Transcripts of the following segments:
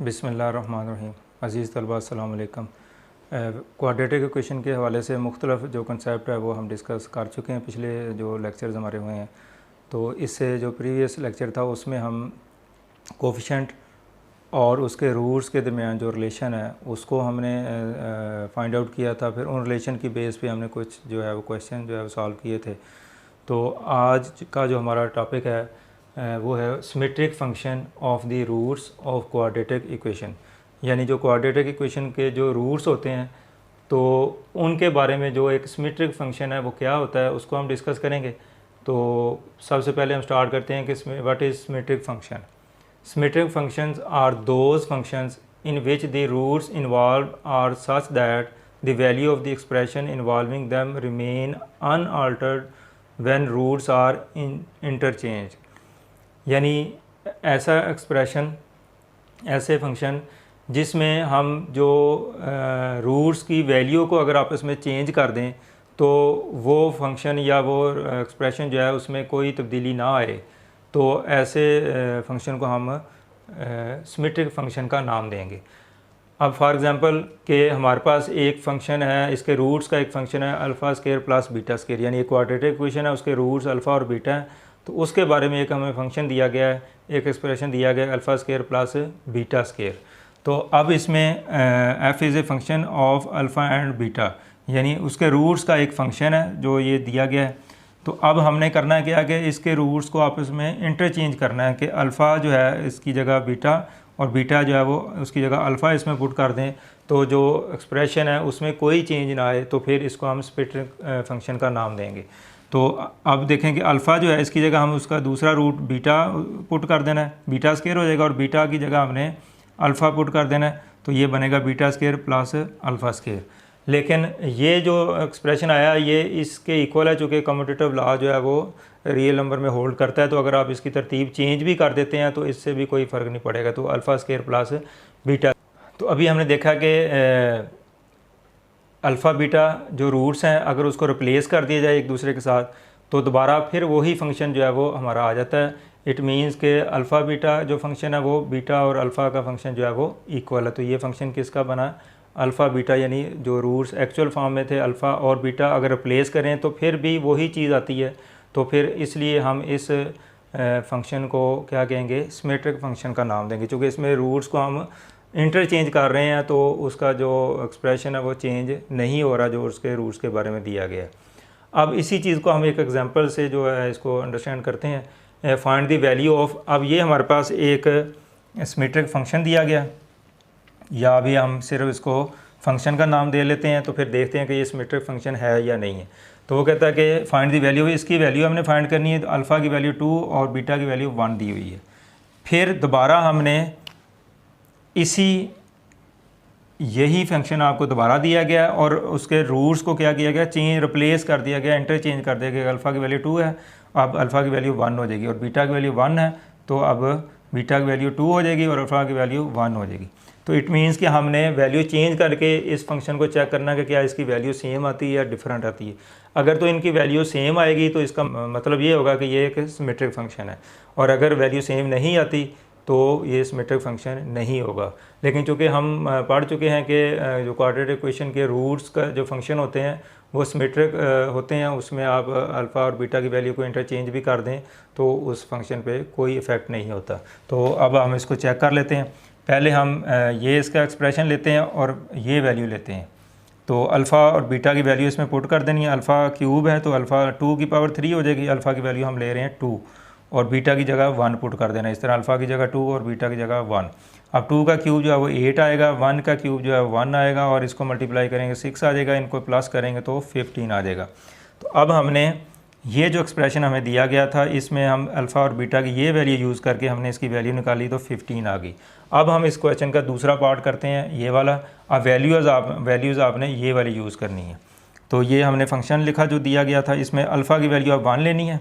बिस्मिल्लाहिर्रहमानिर्रहीम। अज़ीज़ तलबा अस्सलाम वालेकुम। क्वाड्रेटिक इक्वेशन के हवाले से मुख्तलिफ जो कंसेप्ट है वो हम डिस्कस कर चुके हैं पिछले जो लेक्चर्स हमारे हुए हैं। तो इससे जो प्रीवियस लेक्चर था उसमें हम कोफिशेंट और उसके रूट्स के दरमियान जो रिलेशन है उसको हमने फाइंड आउट किया था। फिर उन रिलेशन की बेस पे हमने कुछ जो है वो क्वेश्चन जो है वो सॉल्व किए थे। तो आज का जो हमारा टॉपिक है वो है symmetric function of the roots of quadratic equation, यानी जो क्वाड्रेटिक इक्वेशन के जो रूट्स होते हैं तो उनके बारे में जो एक सिमेट्रिक फंक्शन है वो क्या होता है उसको हम डिस्कस करेंगे। तो सबसे पहले हम स्टार्ट करते हैं कि what is symmetric function. Symmetric functions are those functions in which the roots involve are such that the value of the expression involving them remain unaltered when roots are interchange, यानी ऐसा expression, ऐसे function जिसमें हम जो roots की value को अगर आपस में चेंज कर दें तो वो फंक्शन या वो एक्सप्रेशन जो है उसमें कोई तब्दीली ना आए, तो ऐसे फंक्शन को हम सिमेट्रिक फंक्शन का नाम देंगे। अब फॉर एग्ज़ाम्पल कि हमारे पास एक फ़ंक्शन है, इसके रूट्स का एक फ़ंक्शन है alpha square plus beta square, यानी एक क्वाड्रेटिक इक्वेशन है, उसके रूट्स अल्फ़ा और बीटा हैं। तो उसके बारे में एक हमें फंक्शन दिया गया है, एक एक्सप्रेशन दिया गया है alpha square plus beta square. तो अब इसमें F is a function of alpha and beta, यानी उसके रूट्स का एक फ़ंक्शन है जो ये दिया गया है। तो अब हमने करना है क्या कि इसके रूट्स को आपस में इंटरचेंज करना है कि अल्फ़ा जो है इसकी जगह बीटा और बीटा जो है वो उसकी जगह अल्फ़ा इसमें पुट कर दें, तो जो एक्सप्रेशन है उसमें कोई चेंज ना आए, तो फिर इसको हम सिमेट्रिक फंक्शन का नाम देंगे। तो अब देखें कि अल्फ़ा जो है इसकी जगह हम उसका दूसरा रूट बीटा पुट कर देना है, बीटा स्केयर हो जाएगा, और बीटा की जगह हमने अल्फ़ा पुट कर देना है, तो ये बनेगा beta square plus alpha square. लेकिन ये जो एक्सप्रेशन आया ये इसके इक्वल है, चूँकि कम्यूटेटिव लॉ जो है वो रियल नंबर में होल्ड करता है। तो अगर आप इसकी तरतीब चेंज भी कर देते हैं तो इससे भी कोई फ़र्क नहीं पड़ेगा, तो अल्फ़ा स्केयर प्लस बीटा। तो अभी हमने देखा कि अल्फ़ा बीटा जो रूट्स हैं अगर उसको रिप्लेस कर दिया जाए एक दूसरे के साथ तो दोबारा फिर वही फंक्शन जो है वो हमारा आ जाता है। इट मीन्स के अल्फ़ा बीटा जो फंक्शन है वो बीटा और अल्फ़ा का फंक्शन जो है वो इक्वल है। तो ये फंक्शन किसका बना? अल्फ़ा बीटा, यानी जो रूट्स एक्चुअल फॉर्म में थे अल्फ़ा और बीटा अगर रिप्लेस करें तो फिर भी वही चीज़ आती है। तो फिर इसलिए हम इस फंक्शन को क्या कहेंगे? सिमेट्रिक फंक्शन का नाम देंगे, क्योंकि इसमें रूट्स को हम इंटरचेंज कर रहे हैं तो उसका जो एक्सप्रेशन है वो चेंज नहीं हो रहा जो उसके रूट्स के बारे में दिया गया है। अब इसी चीज़ को हम एक एग्जांपल से जो है इसको अंडरस्टैंड करते हैं। फाइंड द वैल्यू ऑफ, अब ये हमारे पास एक सिमेट्रिक फंक्शन दिया गया, या अभी हम सिर्फ इसको फंक्शन का नाम दे लेते हैं तो फिर देखते हैं कि ये सिमेट्रिक फंक्शन है या नहीं है। तो वो कहता है कि फाइंड द वैल्यू, इसकी वैल्यू हमने फाइंड करनी है। तो अल्फ़ा की वैल्यू 2 और बीटा की वैल्यू 1 दी हुई है। फिर दोबारा हमने यही फंक्शन आपको दोबारा दिया गया और उसके रूट्स को क्या किया गया? चेंज, रिप्लेस कर दिया गया, इंटरचेंज कर दिया गया। अल्फ़ा की वैल्यू 2 है, अब अल्फ़ा की वैल्यू 1 हो जाएगी, और बीटा की वैल्यू 1 है तो अब बीटा की वैल्यू 2 हो जाएगी और अल्फ़ा की वैल्यू 1 हो जाएगी। तो इट मीन्स कि हमने वैल्यू चेंज करके इस फंक्शन को चेक करना कि क्या इसकी वैल्यू सेम आती है या डिफरेंट आती है। अगर तो इनकी वैल्यू सेम आएगी तो इसका मतलब ये होगा कि ये एक सिमेट्रिक फंक्शन है, और अगर वैल्यू सेम नहीं आती तो ये सिमेट्रिक फंक्शन नहीं होगा। लेकिन चूँकि हम पढ़ चुके हैं कि जो क्वाड्रेटिक इक्वेशन के रूट्स का जो फंक्शन होते हैं वो सिमेट्रिक होते हैं, उसमें आप अल्फ़ा और बीटा की वैल्यू को इंटरचेंज भी कर दें तो उस फंक्शन पे कोई इफ़ेक्ट नहीं होता। तो अब हम इसको चेक कर लेते हैं। पहले हम ये इसका एक्सप्रेशन लेते हैं और ये वैल्यू लेते हैं। तो अल्फ़ा और बीटा की वैल्यू इसमें पुट कर देनी है। अल्फ़ा क्यूब है तो अल्फ़ा 2 की पावर 3 हो जाएगी। अल्फ़ा की वैल्यू हम ले रहे हैं 2 और बीटा की जगह 1 पुट कर देना। इस तरह अल्फ़ा की जगह 2 और बीटा की जगह 1। अब 2 का क्यूब जो है वो 8 आएगा, 1 का क्यूब जो है 1 आएगा, और इसको मल्टीप्लाई करेंगे 6 आ जाएगा, इनको प्लस करेंगे तो 15 आ जाएगा। तो अब हमने ये जो एक्सप्रेशन हमें दिया गया था इसमें हम अल्फ़ा और बीटा की ये वैल्यू यूज़ करके हमने इसकी वैल्यू निकाली तो 15 आ गई। अब हम इस क्वेश्चन का दूसरा पार्ट करते हैं, ये वाला। अब वैल्यूज़ आपने ये वाली यूज़ करनी है। तो ये हमने फंक्शन लिखा जो दिया गया था, इसमें अल्फ़ा की वैल्यू अब 1 लेनी है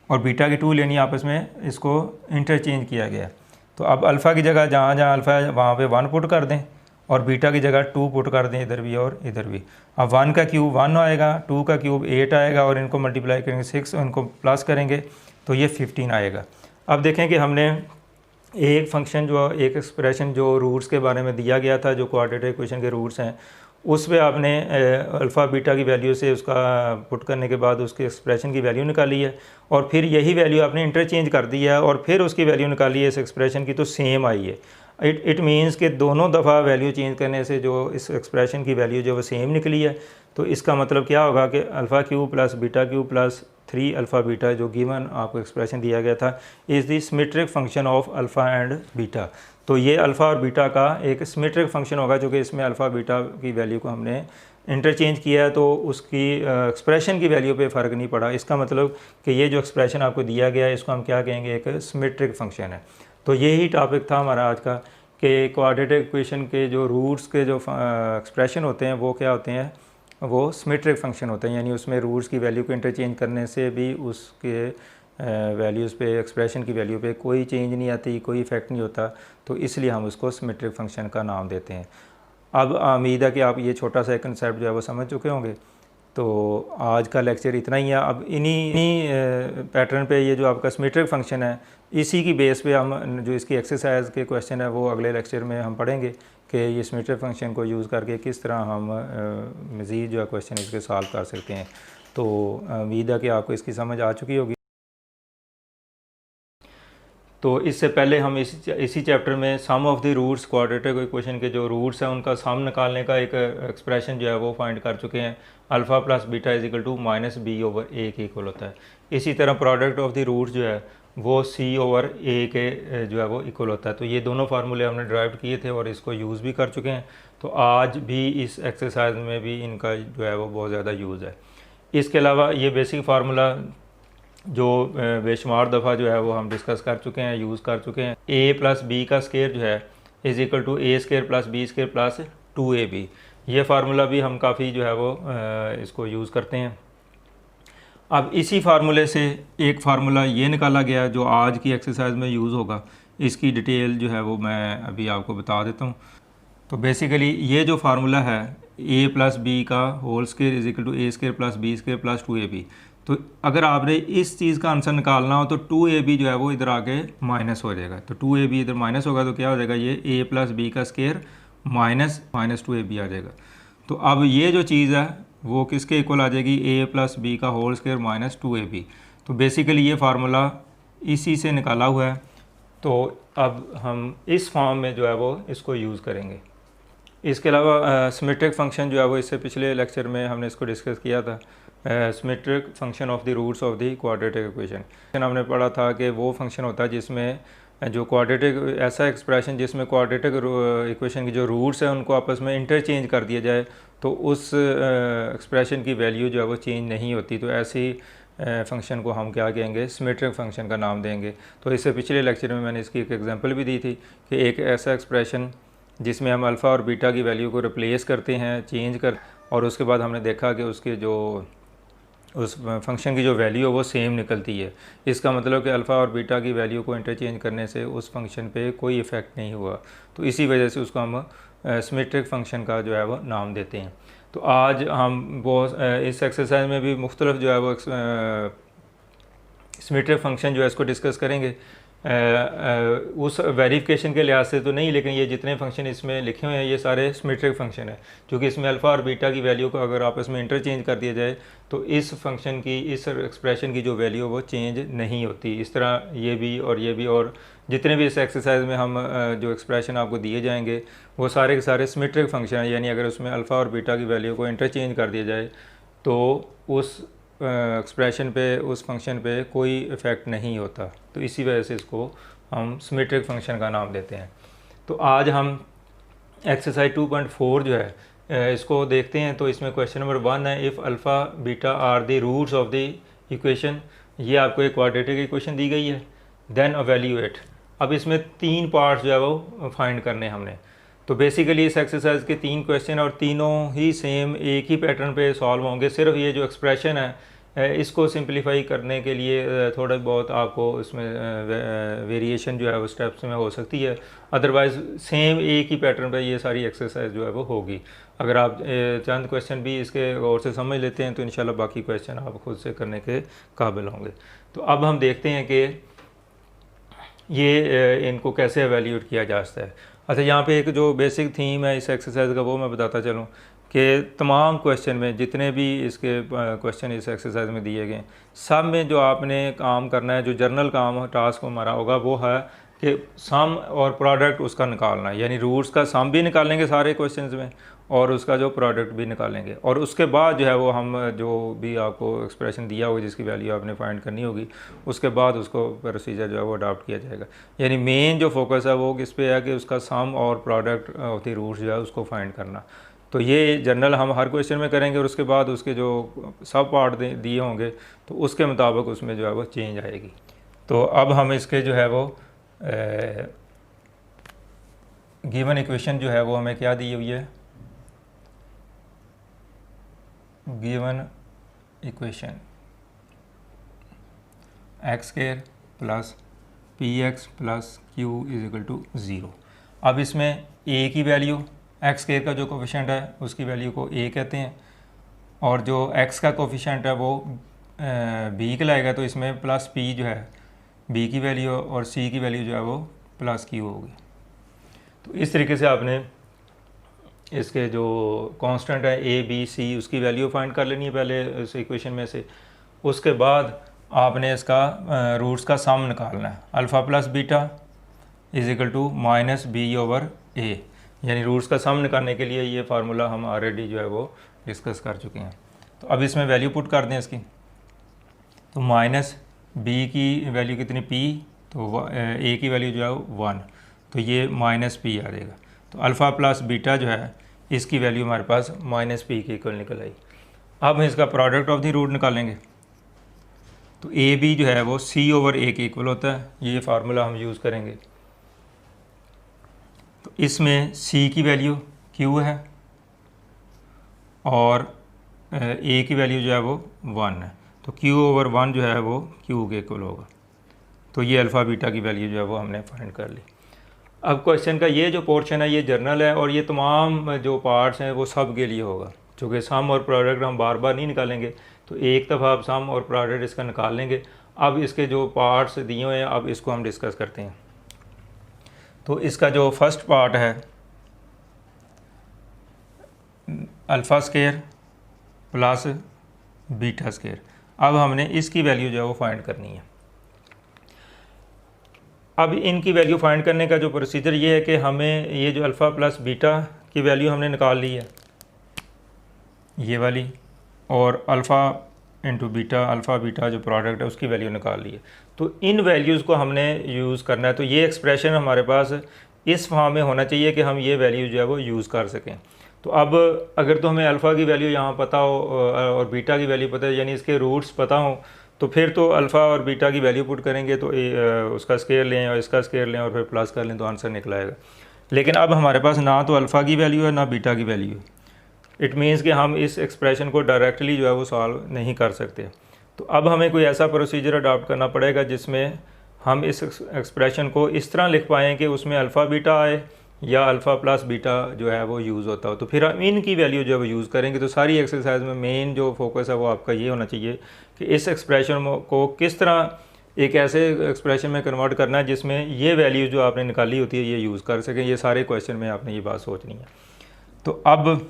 और बीटा की 2 लेनी है, आपस में इसको इंटरचेंज किया गया। तो अब अल्फ़ा की जगह जहाँ जहाँ अल्फ़ा है वहाँ पे 1 पुट कर दें और बीटा की जगह 2 पुट कर दें, इधर भी और इधर भी। अब 1 का क्यूब 1 आएगा, 2 का क्यूब 8 आएगा, और इनको मल्टीप्लाई करेंगे 6, इनको प्लस करेंगे तो ये 15 आएगा। अब देखें कि हमने एक फंक्शन जो एक एक्सप्रेशन जो रूट्स के बारे में दिया गया था, जो क्वाड्रेटिक इक्वेशन के रूट्स हैं, उस पे आपने अल्फ़ा बीटा की वैल्यू से उसका पुट करने के बाद उसकी एक्सप्रेशन की वैल्यू निकाली है, और फिर यही वैल्यू आपने इंटरचेंज कर दी है और फिर उसकी वैल्यू निकाली है इस एक्सप्रेशन की, तो सेम आई है। इट मीन्स कि दोनों दफ़ा वैल्यू चेंज करने से जो इस एक्सप्रेशन की वैल्यू जो वो सेम निकली है। तो इसका मतलब क्या होगा कि alpha cube plus beta cube plus 3 alpha beta जो गिवन आपको एक्सप्रेशन दिया गया था is the symmetric function of alpha and beta. तो ये अल्फ़ा और बीटा का एक सिमेट्रिक फंक्शन होगा, जो कि इसमें अल्फ़ा बीटा की वैल्यू को हमने इंटरचेंज किया है, तो उसकी एक्सप्रेशन की वैल्यू पे फ़र्क नहीं पड़ा। इसका मतलब कि ये जो एक्सप्रेशन आपको दिया गया है इसको हम क्या कहेंगे, एक सिमेट्रिक फंक्शन है। तो यही टॉपिक था हमारा आज का, कि क्वाड्रेटिक इक्वेशन के जो रूट्स के जो एक्सप्रेशन होते हैं वो क्या होते हैं, वो सिमेट्रिक फंक्शन होते हैं, यानी उसमें रूट्स की वैल्यू को इंटरचेंज करने से भी उसके वैल्यूज़ पे, एक्सप्रेशन की वैल्यू पे कोई चेंज नहीं आती, कोई इफ़ेक्ट नहीं होता, तो इसलिए हम उसको सिमेट्रिक फंक्शन का नाम देते हैं। अब उम्मीद है कि आप ये छोटा सा कंसेप्ट जो है वो समझ चुके होंगे। तो आज का लेक्चर इतना ही है। अब इन्हीं पैटर्न पे ये जो आपका सिमेट्रिक फंक्शन है, इसी की बेस पे हम जो इसकी एक्सरसाइज के क्वेश्चन है वो अगले लेक्चर में हम पढ़ेंगे कि ये सिमेट्रिक फंक्शन को यूज़ करके किस तरह हम मज़ीद जो है क्वेश्चन इसके सॉल्व कर सकते हैं। तो उम्मीद है कि आपको इसकी समझ आ चुकी होगी। तो इससे पहले हम इसी चैप्टर में sum of the roots, quadratic equation के जो रूट्स हैं उनका सम निकालने का एक एक्सप्रेशन जो है वो फाइंड कर चुके हैं। Alpha plus beta is equal to minus b over a के इक्वल होता है। इसी तरह प्रोडक्ट ऑफ द रूट्स जो है वो सी ओवर ए के जो है वो इक्वल होता है। तो ये दोनों फार्मूले हमने ड्राइव किए थे और इसको यूज़ भी कर चुके हैं। तो आज भी इस एक्सरसाइज में भी इनका जो है वो बहुत ज़्यादा यूज़ है। इसके अलावा ये बेसिक फार्मूला जो बेशुमार दफ़ा जो है वो हम डिस्कस कर चुके हैं, यूज़ कर चुके हैं। ए प्लस बी का स्केयर जो है is equal to a square plus b square plus 2ab। ये फार्मूला भी हम काफ़ी जो है वो इसको यूज़ करते हैं। अब इसी फार्मूले से एक फार्मूला ये निकाला गया जो आज की एक्सरसाइज में यूज़ होगा। इसकी डिटेल जो है वो मैं अभी आपको बता देता हूँ। तो बेसिकली ये जो फार्मूला है ए प्लस बी का whole square is equal to a square plus b square plus 2ab। तो अगर आपने इस चीज़ का आंसर निकालना हो तो 2ab जो है वो इधर आके माइनस हो जाएगा। तो 2ab इधर माइनस होगा तो क्या हो जाएगा, ये a प्लस बी का स्केयर माइनस 2ab आ जाएगा। तो अब ये जो चीज़ है वो किसके इक्वल आ जाएगी, a प्लस बी का होल स्केयर माइनस 2ab। तो बेसिकली ये फार्मूला इसी से निकाला हुआ है। तो अब हम इस फॉर्म में जो है वो इसको यूज़ करेंगे। इसके अलावा सिमेट्रिक फंक्शन जो है वो इससे पिछले लेक्चर में हमने इसको डिस्कस किया था। Symmetric function of the roots of the quadratic equation हमने पढ़ा था कि वो फंक्शन होता है जिसमें जो क्वाड्रेटिक, ऐसा एक्सप्रेशन जिसमें क्वाड्रेटिक इक्वेशन की जो रूट्स हैं उनको आपस में इंटरचेंज कर दिया जाए तो उस एक्सप्रेशन की वैल्यू जो है वो चेंज नहीं होती। तो ऐसी फंक्शन को हम क्या कहेंगे, सिमेट्रिक फंक्शन का नाम देंगे। तो इससे पिछले लेक्चर में मैंने इसकी एक एग्जांपल भी दी थी कि एक ऐसा एक्सप्रेशन जिसमें हम अल्फ़ा और बीटा की वैल्यू को रिप्लेस करते हैं, चेंज कर, और उसके बाद हमने देखा कि उसके जो उस फंक्शन की जो वैल्यू है वो सेम निकलती है। इसका मतलब कि अल्फ़ा और बीटा की वैल्यू को इंटरचेंज करने से उस फंक्शन पे कोई इफ़ेक्ट नहीं हुआ। तो इसी वजह से उसको हम सिमेट्रिक फंक्शन का जो है वो नाम देते हैं। तो आज हम वो इस एक्सरसाइज में भी मुख्तलिफ जो है वो सिमेट्रिक फंक्शन जो है इसको डिस्कस करेंगे। उस वेरिफिकेशन के लिहाज से तो नहीं, लेकिन ये जितने फंक्शन इसमें लिखे हुए हैं ये सारे सिमेट्रिक फंक्शन है, क्योंकि इसमें अल्फ़ा और बीटा की वैल्यू को अगर आपस में इंटरचेंज कर दिया जाए तो इस फंक्शन की, इस एक्सप्रेशन की जो वैल्यू वो चेंज नहीं होती। इस तरह ये भी और जितने भी इस एक्सरसाइज में हम जो एक्सप्रेशन आपको दिए जाएंगे वो सारे के सारे सिमेट्रिक फंक्शन हैं, यानी अगर उसमें अल्फ़ा और बीटा की वैल्यू को इंटरचेंज कर दिया जाए तो उस एक्सप्रेशन पे, उस फंक्शन पे कोई इफ़ेक्ट नहीं होता। तो इसी वजह से इसको हम सिमेट्रिक फंक्शन का नाम देते हैं। तो आज हम एक्सरसाइज 2.4 जो है इसको देखते हैं। तो इसमें क्वेश्चन नंबर 1 है, if alpha beta are the roots of the equation. ये आपको एक क्वाड्रेटिक इक्वेशन दी गई है, देन एवेल्यूएट। अब इसमें 3 पार्ट्स जो है वो फाइंड करने हमने। तो बेसिकली इस एक्सरसाइज के 3 क्वेश्चन और तीनों ही सेम एक ही पैटर्न पे सॉल्व होंगे। सिर्फ ये जो एक्सप्रेशन है इसको सिंप्लीफाई करने के लिए थोड़ा बहुत आपको इसमें वेरिएशन जो है वो स्टेप्स में हो सकती है, अदरवाइज़ सेम एक ही पैटर्न पे ये सारी एक्सरसाइज जो है वो होगी। अगर आप चंद क्वेश्चन भी इसके गौर से समझ लेते हैं तो इंशाल्लाह बाकी क्वेश्चन आप खुद से करने के काबिल होंगे। तो अब हम देखते हैं कि ये इनको कैसे एवेल्यूएट किया जा सकता है। अच्छा, यहाँ पे एक जो बेसिक थीम है इस एक्सरसाइज का वो मैं बताता चलूँ कि तमाम क्वेश्चन में जितने भी इसके क्वेश्चन इस एक्सरसाइज में दिए गए, सब में जो आपने काम करना है, जो जर्नल काम टास्क हमारा होगा वो है कि सम और प्रोडक्ट उसका निकालना है, यानी रूट्स का सम भी निकालेंगे सारे क्वेश्चंस में और उसका जो प्रोडक्ट भी निकालेंगे, और उसके बाद जो है वो हम जो भी आपको एक्सप्रेशन दिया होगा जिसकी वैल्यू आपने फाइंड करनी होगी, उसके बाद उसको प्रोसीजर जो है वो अडॉप्ट किया जाएगा। यानी मेन जो फोकस है वो किस पे है कि उसका सम और प्रोडक्ट ऑफ द रूट्स जो है उसको फाइंड करना। तो ये जनरल हम हर क्वेश्चन में करेंगे और उसके बाद उसके जो सब पार्ट दिए होंगे तो उसके मुताबिक उसमें जो है वो चेंज आएगी। तो अब हम इसके जो है वो गिवन इक्वेशन जो है वो हमें क्या दी हुई है, given equation x square plus p x plus q is equal to 0। अब इसमें ए की वैल्यू, एक्स स्क्वायर का जो कोफिशेंट है उसकी वैल्यू को ए कहते हैं, और जो एक्स का कोफिशेंट है वो बी कहलाएगा, तो इसमें प्लस पी जो है बी की वैल्यू और सी की वैल्यू जो है वो प्लस क्यू होगी। तो इस तरीके से आपने इसके जो कांस्टेंट है ए बी सी उसकी वैल्यू फाइंड कर लेनी है पहले इस इक्वेशन में से। उसके बाद आपने इसका रूट्स का सम निकालना है, alpha plus beta is equal to minus b over a, यानी रूट्स का सम निकालने के लिए ये फार्मूला हम ऑलरेडी जो है वो डिस्कस कर चुके हैं। तो अब इसमें वैल्यू पुट कर दें इसकी, तो माइनस बी की वैल्यू कितनी पी, तो ए की वैल्यू जो है 1, तो ये माइनस पी आ जाएगा। तो अल्फ़ा प्लस बीटा जो है इसकी वैल्यू हमारे पास माइनस पी के इक्वल निकल आई। अब हम इसका प्रोडक्ट ऑफ द रूट निकालेंगे, तो ए बी जो है वो सी ओवर ए के इक्वल होता है, ये फार्मूला हम यूज़ करेंगे। तो इसमें सी की वैल्यू क्यू है और ए की वैल्यू जो है वो 1 है, तो क्यू ओवर 1 जो है वो क्यू के इक्वल होगा। तो ये अल्फ़ा बीटा की वैल्यू जो है वो हमने फाइंड कर ली। अब क्वेश्चन का ये जो पोर्शन है ये जर्नल है और ये तमाम जो पार्ट्स हैं वो सब के लिए होगा, चूँकि सम और प्रोडक्ट हम बार बार नहीं निकालेंगे, तो एक दफ़ा आप सम और प्रोडक्ट इसका निकाल लेंगे। अब इसके जो पार्ट्स दिए हुए हैं अब इसको हम डिस्कस करते हैं। तो इसका जो फर्स्ट पार्ट है alpha square plus beta square, अब हमने इसकी वैल्यू जो है वो फाइंड करनी है। अब इनकी वैल्यू फाइंड करने का जो प्रोसीजर ये है कि हमें ये जो अल्फ़ा प्लस बीटा की वैल्यू हमने निकाल ली है ये वाली, और alpha into beta, alpha beta जो प्रोडक्ट है उसकी वैल्यू निकाल ली है। तो इन वैल्यूज़ को हमने यूज़ करना है। तो ये एक्सप्रेशन हमारे पास इस फॉर्म में होना चाहिए कि हम ये वैल्यू जो है वो यूज़ कर सकें। तो अब अगर तो हमें अल्फ़ा की वैल्यू यहाँ पता हो और बीटा की वैल्यू पता है, यानी इसके रूट्स पता हो, तो फिर तो अल्फ़ा और बीटा की वैल्यू पुट करेंगे तो उसका स्क्वायर लें और इसका स्क्वायर लें और फिर प्लस कर लें तो आंसर निकल आएगा। लेकिन अब हमारे पास ना तो अल्फ़ा की वैल्यू है ना बीटा की वैल्यू है। इट मीन्स कि हम इस एक्सप्रेशन को डायरेक्टली जो है वो सॉल्व नहीं कर सकते। तो अब हमें कोई ऐसा प्रोसीजर अडॉप्ट करना पड़ेगा जिसमें हम इस एक्सप्रेशन को इस तरह लिख पाएँ कि उसमें अल्फ़ा बीटा आए या अल्फ़ा प्लस बीटा जो है वो यूज़ होता हो। तो फिर हम इनकी वैल्यू जो है वो यूज़ करेंगे। तो सारी एक्सरसाइज में मेन जो फोकस है वो आपका ये होना चाहिए कि इस एक्सप्रेशन को किस तरह एक ऐसे एक्सप्रेशन में कन्वर्ट करना है जिसमें ये वैल्यू जो आपने निकाली होती है ये यूज़ कर सकें। ये सारे क्वेश्चन में आपने ये बात सोचनी है। तो अब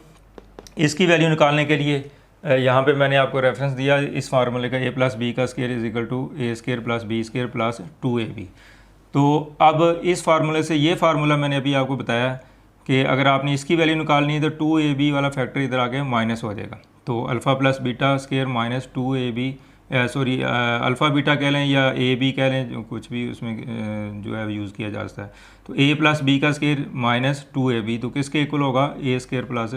इसकी वैल्यू निकालने के लिए यहाँ पे मैंने आपको रेफरेंस दिया इस फार्मूले का, ए प्लस बी का square is equal to a square plus b square plus 2ab। तो अब इस फार्मूले से ये फार्मूला मैंने अभी आपको बताया कि अगर आपने इसकी वैल्यू निकालनी है तो 2ab वाला फैक्टर इधर आके माइनस हो जाएगा। तो alpha plus beta square minus 2ab, sorry alpha beta कह लें या ए बी कह लें, जो कुछ भी उसमें जो है यूज़ किया जा सकता है। तो ए प्लस बी का स्क्वायर माइनस 2ab, तो किसके इक्वल होगा, ए स्क्वायर प्लस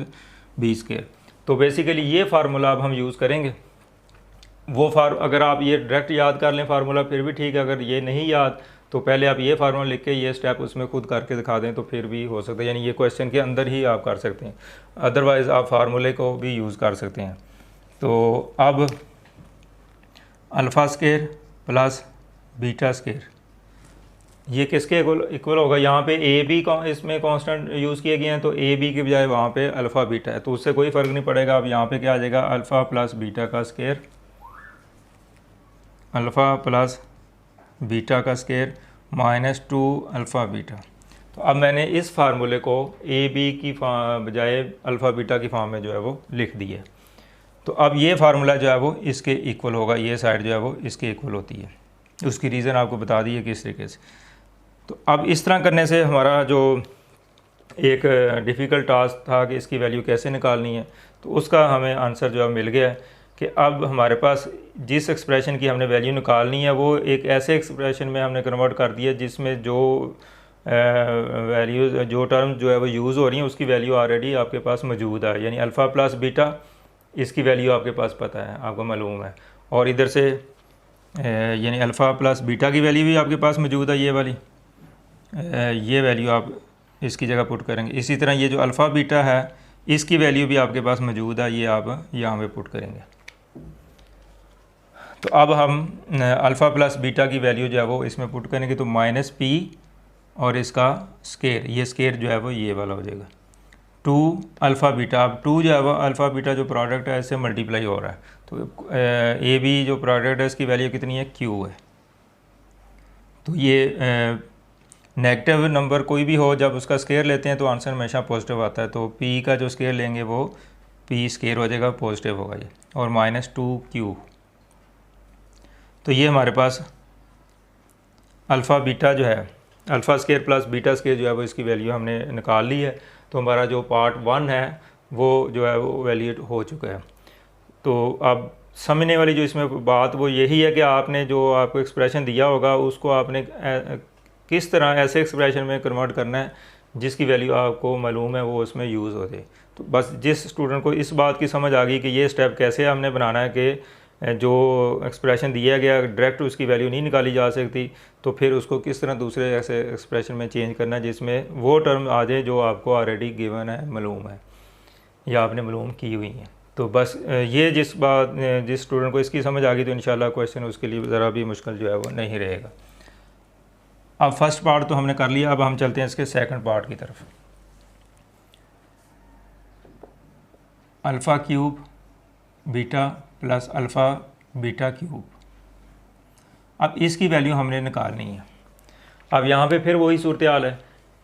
बी स्क्वायर। तो बेसिकली ये फार्मूला अब हम यूज़ करेंगे। वो अगर आप ये डायरेक्ट याद कर लें फार्मूला फिर भी ठीक है, अगर ये नहीं याद तो पहले आप ये फार्मूला लिख के ये स्टेप उसमें खुद करके दिखा दें तो फिर भी हो सकता है, यानी ये क्वेश्चन के अंदर ही आप कर सकते हैं। अदरवाइज़ आप फार्मूले को भी यूज़ कर सकते हैं। तो अब alpha square plus beta square ये किसके इक्वल होगा, यहाँ पे ए बी इसमें कांस्टेंट यूज़ किए गए हैं, तो ए बी के बजाय वहाँ पे अल्फ़ा बीटा है, तो उससे कोई फ़र्क नहीं पड़ेगा। अब यहाँ पे क्या आ जाएगा, अल्फ़ा प्लस बीटा का स्क्वायर, अल्फ़ा प्लस बीटा का स्क्वायर -2 अल्फ़ा बीटा। तो अब मैंने इस फार्मूले को ए बी की बजाय अल्फ़ा बीटा की फॉर्म में जो है वो लिख दिया। तो अब ये फार्मूला जो है वो इसके इक्वल होगा, ये साइड जो है वो इसके इक्वल होती है। उसकी रीज़न आपको बता दी है किस तरीके से। तो अब इस तरह करने से हमारा जो एक डिफ़िकल्ट टास्क था कि इसकी वैल्यू कैसे निकालनी है, तो उसका हमें आंसर जो है मिल गया है कि अब हमारे पास जिस एक्सप्रेशन की हमने वैल्यू निकालनी है वो एक ऐसे एक्सप्रेशन में हमने कन्वर्ट कर दिया जिसमें जो वैल्यूज़ जो टर्म जो है वो यूज़ हो रही हैं उसकी वैल्यू ऑलरेडी आपके पास मौजूद है। यानी अल्फ़ा प्लस बीटा इसकी वैल्यू आपके पास पता है, आपको मालूम है। और इधर से यानी अल्फ़ा प्लस बीटा की वैल्यू भी आपके पास मौजूद है, ये वाली ये वैल्यू आप इसकी जगह पुट करेंगे। इसी तरह ये जो अल्फ़ा बीटा है इसकी वैल्यू भी आपके पास मौजूद है, ये आप यहाँ पे पुट करेंगे। तो अब हम अल्फ़ा प्लस बीटा की वैल्यू जो है वो इसमें पुट करेंगे, तो -p और इसका स्केयर, ये स्केयर जो है वो ये वाला हो जाएगा 2 अल्फ़ा बीटा। अब 2 जो है वो अल्फ़ा बीटा जो प्रोडक्ट है इससे मल्टीप्लाई हो रहा है, तो ए बी जो प्रोडक्ट है इसकी वैल्यू कितनी है, q है। तो ये नेगेटिव नंबर कोई भी हो जब उसका स्केयर लेते हैं तो आंसर हमेशा पॉजिटिव आता है। तो p का जो स्केयर लेंगे वो p स्केयर हो जाएगा, पॉजिटिव होगा ये, और -2q। तो ये हमारे पास अल्फ़ा बीटा जो है, alpha square plus beta square जो है वो इसकी वैल्यू हमने निकाल ली है। तो हमारा जो पार्ट 1 है वो जो है वो वैलिड हो चुका है। तो अब समझने वाली जो इसमें बात वो यही है कि आपने जो आपको एक्सप्रेशन दिया होगा उसको आपने किस तरह ऐसे एक्सप्रेशन में कन्वर्ट करना है जिसकी वैल्यू आपको मालूम है वो उसमें यूज़ हो जाए। तो बस जिस स्टूडेंट को इस बात की समझ आ गई कि ये स्टेप कैसे हमने बनाना है कि जो एक्सप्रेशन दिया गया डायरेक्ट उसकी वैल्यू नहीं निकाली जा सकती, तो फिर उसको किस तरह दूसरे ऐसे एक्सप्रेशन में चेंज करना है जिसमें वो टर्म आ जाए जो आपको ऑलरेडी गिवन है, मालूम है या आपने मालूम की हुई है। तो बस ये जिस स्टूडेंट को इसकी समझ आ गई तो इंशाल्लाह क्वेश्चन उसके लिए ज़रा भी मुश्किल जो है वो नहीं रहेगा। अब फर्स्ट पार्ट तो हमने कर लिया, अब हम चलते हैं इसके सेकंड पार्ट की तरफ। Alpha cube beta plus alpha beta cube, अब इसकी वैल्यू हमने निकालनी है। अब यहाँ पे फिर वही सूरत हाल है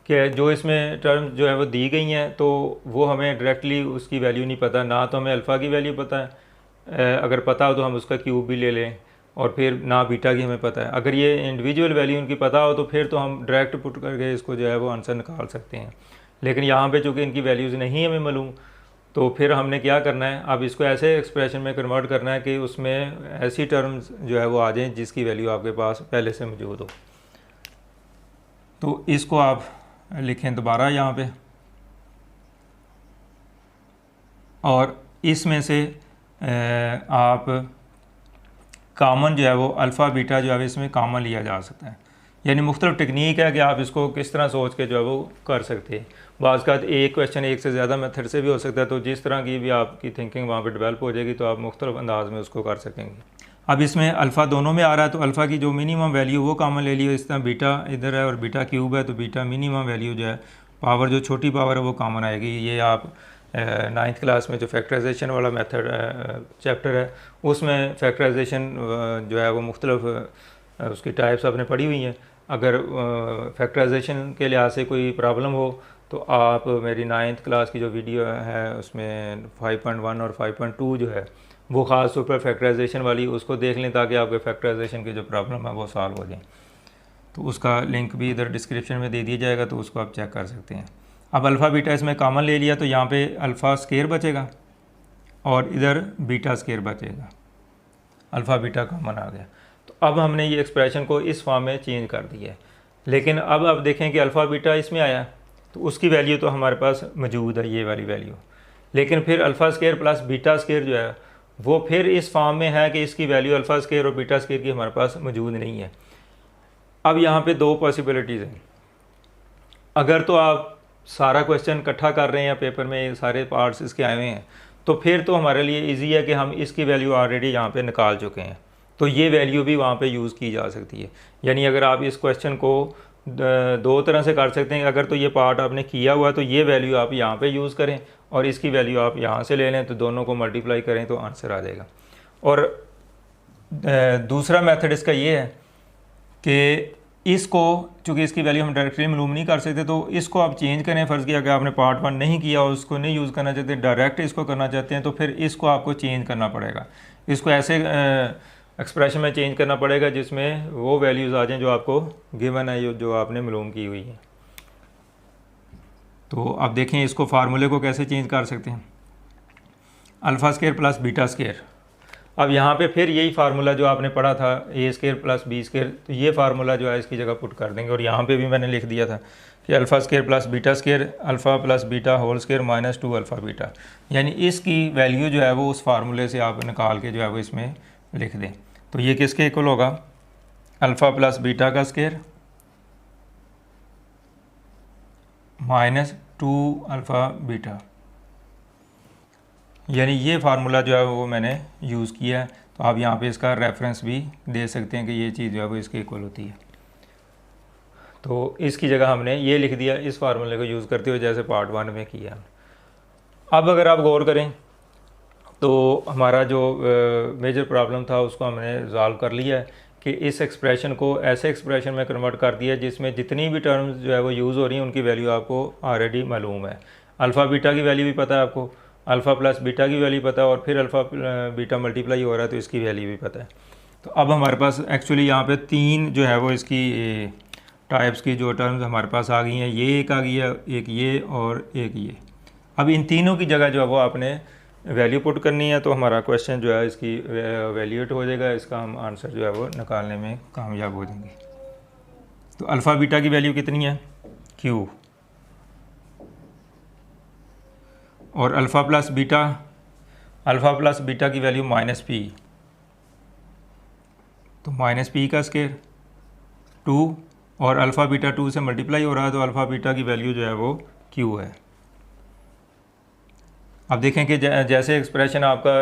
कि जो इसमें टर्म जो है वो दी गई हैं तो वो हमें डायरेक्टली उसकी वैल्यू नहीं पता, ना तो हमें अल्फ़ा की वैल्यू पता है, अगर पता हो तो हम उसका क्यूब भी ले लें, और फिर ना बीटा की हमें पता है। अगर ये इंडिविजुअल वैल्यू उनकी पता हो तो फिर तो हम डायरेक्ट पुट करके इसको जो है वो आंसर निकाल सकते हैं। लेकिन यहाँ पे चूँकि इनकी वैल्यूज़ नहीं हमें मालूम, तो फिर हमने क्या करना है, अब इसको ऐसे एक्सप्रेशन में कन्वर्ट करना है कि उसमें ऐसी टर्म्स जो है वो आ जाएँ जिसकी वैल्यू आपके पास पहले से मौजूद हो। तो इसको आप लिखें दोबारा यहाँ पे, और इसमें से आप कॉमन जो है वो अल्फ़ा बीटा जो है इसमें कॉमन लिया जा सकता है। यानी मुख्तलिफ टेक्निक है कि आप इसको किस तरह सोच के जो है वो कर सकते हैं। बाज़ का एक क्वेश्चन एक से ज़्यादा मेथड से भी हो सकता है, तो जिस तरह की भी आपकी थिंकिंग वहाँ पे डेवलप हो जाएगी तो आप मुख्तलिफ अंदाज में उसको कर सकेंगे। अब इसमें अल्फ़ा दोनों में आ रहा है तो अल्फ़ा की जो मिनिमम वैल्यू वो कॉमन ले लियो। इस तरह बीटा इधर है और बीटा क्यूब है, तो बीटा मिनिमम वैल्यू जो है पावर जो छोटी पावर है वो कॉमन आएगी। ये आप 9th क्लास में जो फैक्टराइजेशन वाला मेथड चैप्टर है उसमें फैक्टराइजेशन जो है वो मुख्तलिफ उसकी टाइप्स आपने पढ़ी हुई हैं। अगर फैक्टराइजेशन के लिहाज से कोई प्रॉब्लम हो तो आप मेरी 9th क्लास की जो वीडियो है उसमें 5.1 और 5.2 जो है वो ख़ास तौर पर फैक्टराइजेशन वाली उसको देख लें ताकि आपके फैक्टराइजेशन की जो प्रॉब्लम है वो सॉल्व हो जाए। तो उसका लिंक भी इधर डिस्क्रिप्शन में दे दिया जाएगा, तो उसको आप चेक कर सकते हैं। अब अल्फ़ा बीटा इसमें कॉमन ले लिया तो यहाँ पे अल्फ़ा स्केयर बचेगा और इधर बीटा स्केयर बचेगा, अल्फ़ा बीटा कॉमन आ गया। तो अब हमने ये एक्सप्रेशन को इस फॉर्म में चेंज कर दिया है। लेकिन अब आप देखें कि अल्फ़ा बीटा इसमें आया तो उसकी वैल्यू तो हमारे पास मौजूद है, ये वाली वैल्यू। लेकिन फिर alpha square plus beta square जो है वो फिर इस फॉर्म में है कि इसकी वैल्यू अल्फ़ा स्केयर और बीटा स्केयर की हमारे पास मौजूद नहीं है। अब यहाँ पे दो पॉसिबिलिटीज़ हैं। अगर तो आप सारा क्वेश्चन इकट्ठा कर रहे हैं या पेपर में सारे पार्ट्स इसके आए हुए हैं तो फिर तो हमारे लिए इजी है कि हम इसकी वैल्यू ऑलरेडी यहाँ पे निकाल चुके हैं, तो ये वैल्यू भी वहाँ पे यूज़ की जा सकती है। यानी अगर आप इस क्वेश्चन को दो तरह से कर सकते हैं। अगर तो ये पार्ट आपने किया हुआ तो ये वैल्यू आप यहाँ पे यूज़ करें और इसकी वैल्यू आप यहाँ से ले लें, तो दोनों को मल्टीप्लाई करें तो आंसर आ जाएगा। और दूसरा मेथड इसका ये है कि इसको चूँकि इसकी वैल्यू हम डायरेक्टली मालूम नहीं कर सकते, तो इसको आप चेंज करें। फ़र्ज़ किया कि आपने पार्ट 1 नहीं किया और उसको नहीं यूज़ करना चाहते, डायरेक्ट इसको करना चाहते हैं, तो फिर इसको आपको चेंज करना पड़ेगा। इसको ऐसे एक्सप्रेशन में चेंज करना पड़ेगा जिसमें वो वैल्यूज़ आ जाएँ जो आपको गिवन है, जो आपने मालूम की हुई है। तो अब देखें इसको फार्मूले को कैसे चेंज कर सकते हैं। Alpha square plus beta square. अब यहाँ पे फिर यही फार्मूला जो आपने पढ़ा था ए स्केयर प्लस बी स्केयर, तो ये फार्मूला जो है इसकी जगह पुट कर देंगे। और यहाँ पे भी मैंने लिख दिया था कि alpha square plus beta square alpha plus beta whole square minus 2 alpha beta, यानी इसकी वैल्यू जो है वो उस फार्मूले से आप निकाल के जो है वो इसमें लिख दें। तो ये किसके इक्वल होगा, अल्फ़ा प्लस बीटा का स्केयर माइनस 2 अल्फ़ा बीटा, यानी ये फार्मूला जो है वो मैंने यूज़ किया है। तो आप यहाँ पे इसका रेफरेंस भी दे सकते हैं कि ये चीज़ जो है वो इसके इक्वल होती है। तो इसकी जगह हमने ये लिख दिया इस फार्मूले को यूज़ करते हुए, जैसे पार्ट 1 में किया। अब अगर आप गौर करें तो हमारा जो मेजर प्रॉब्लम था उसको हमने रिज़ॉल्व कर लिया है कि इस एक्सप्रेशन को ऐसे एक्सप्रेशन में कन्वर्ट कर दिया जिसमें जितनी भी टर्म्स जो है वो यूज़ हो रही हैं उनकी वैल्यू आपको ऑलरेडी मालूम है। अल्फ़ा बीटा की वैल्यू भी पता है आपको, अल्फ़ा प्लस बीटा की वैल्यू पता है, और फिर अल्फ़ा बीटा मल्टीप्लाई हो रहा है तो इसकी वैल्यू भी पता है। तो अब हमारे पास एक्चुअली यहाँ पे 3 जो है वो इसकी टाइप्स की जो टर्म्स हमारे पास आ गई हैं, ये एक आ गई है, एक ये और एक ये। अब इन तीनों की जगह जो है वो आपने वैल्यू पुट करनी है, तो हमारा क्वेश्चन जो है इसकी वैल्यूएट हो जाएगा, इसका हम आंसर जो है वो निकालने में कामयाब हो जाएंगे। तो अल्फ़ा बीटा की वैल्यू कितनी है, Q, और अल्फ़ा प्लस बीटा की वैल्यू माइनस P, तो माइनस P का स्केयर 2, और अल्फ़ा बीटा 2 से मल्टीप्लाई हो रहा है तो अल्फ़ा बीटा की वैल्यू जो है वो Q है। अब देखें कि जैसे एक्सप्रेशन आपका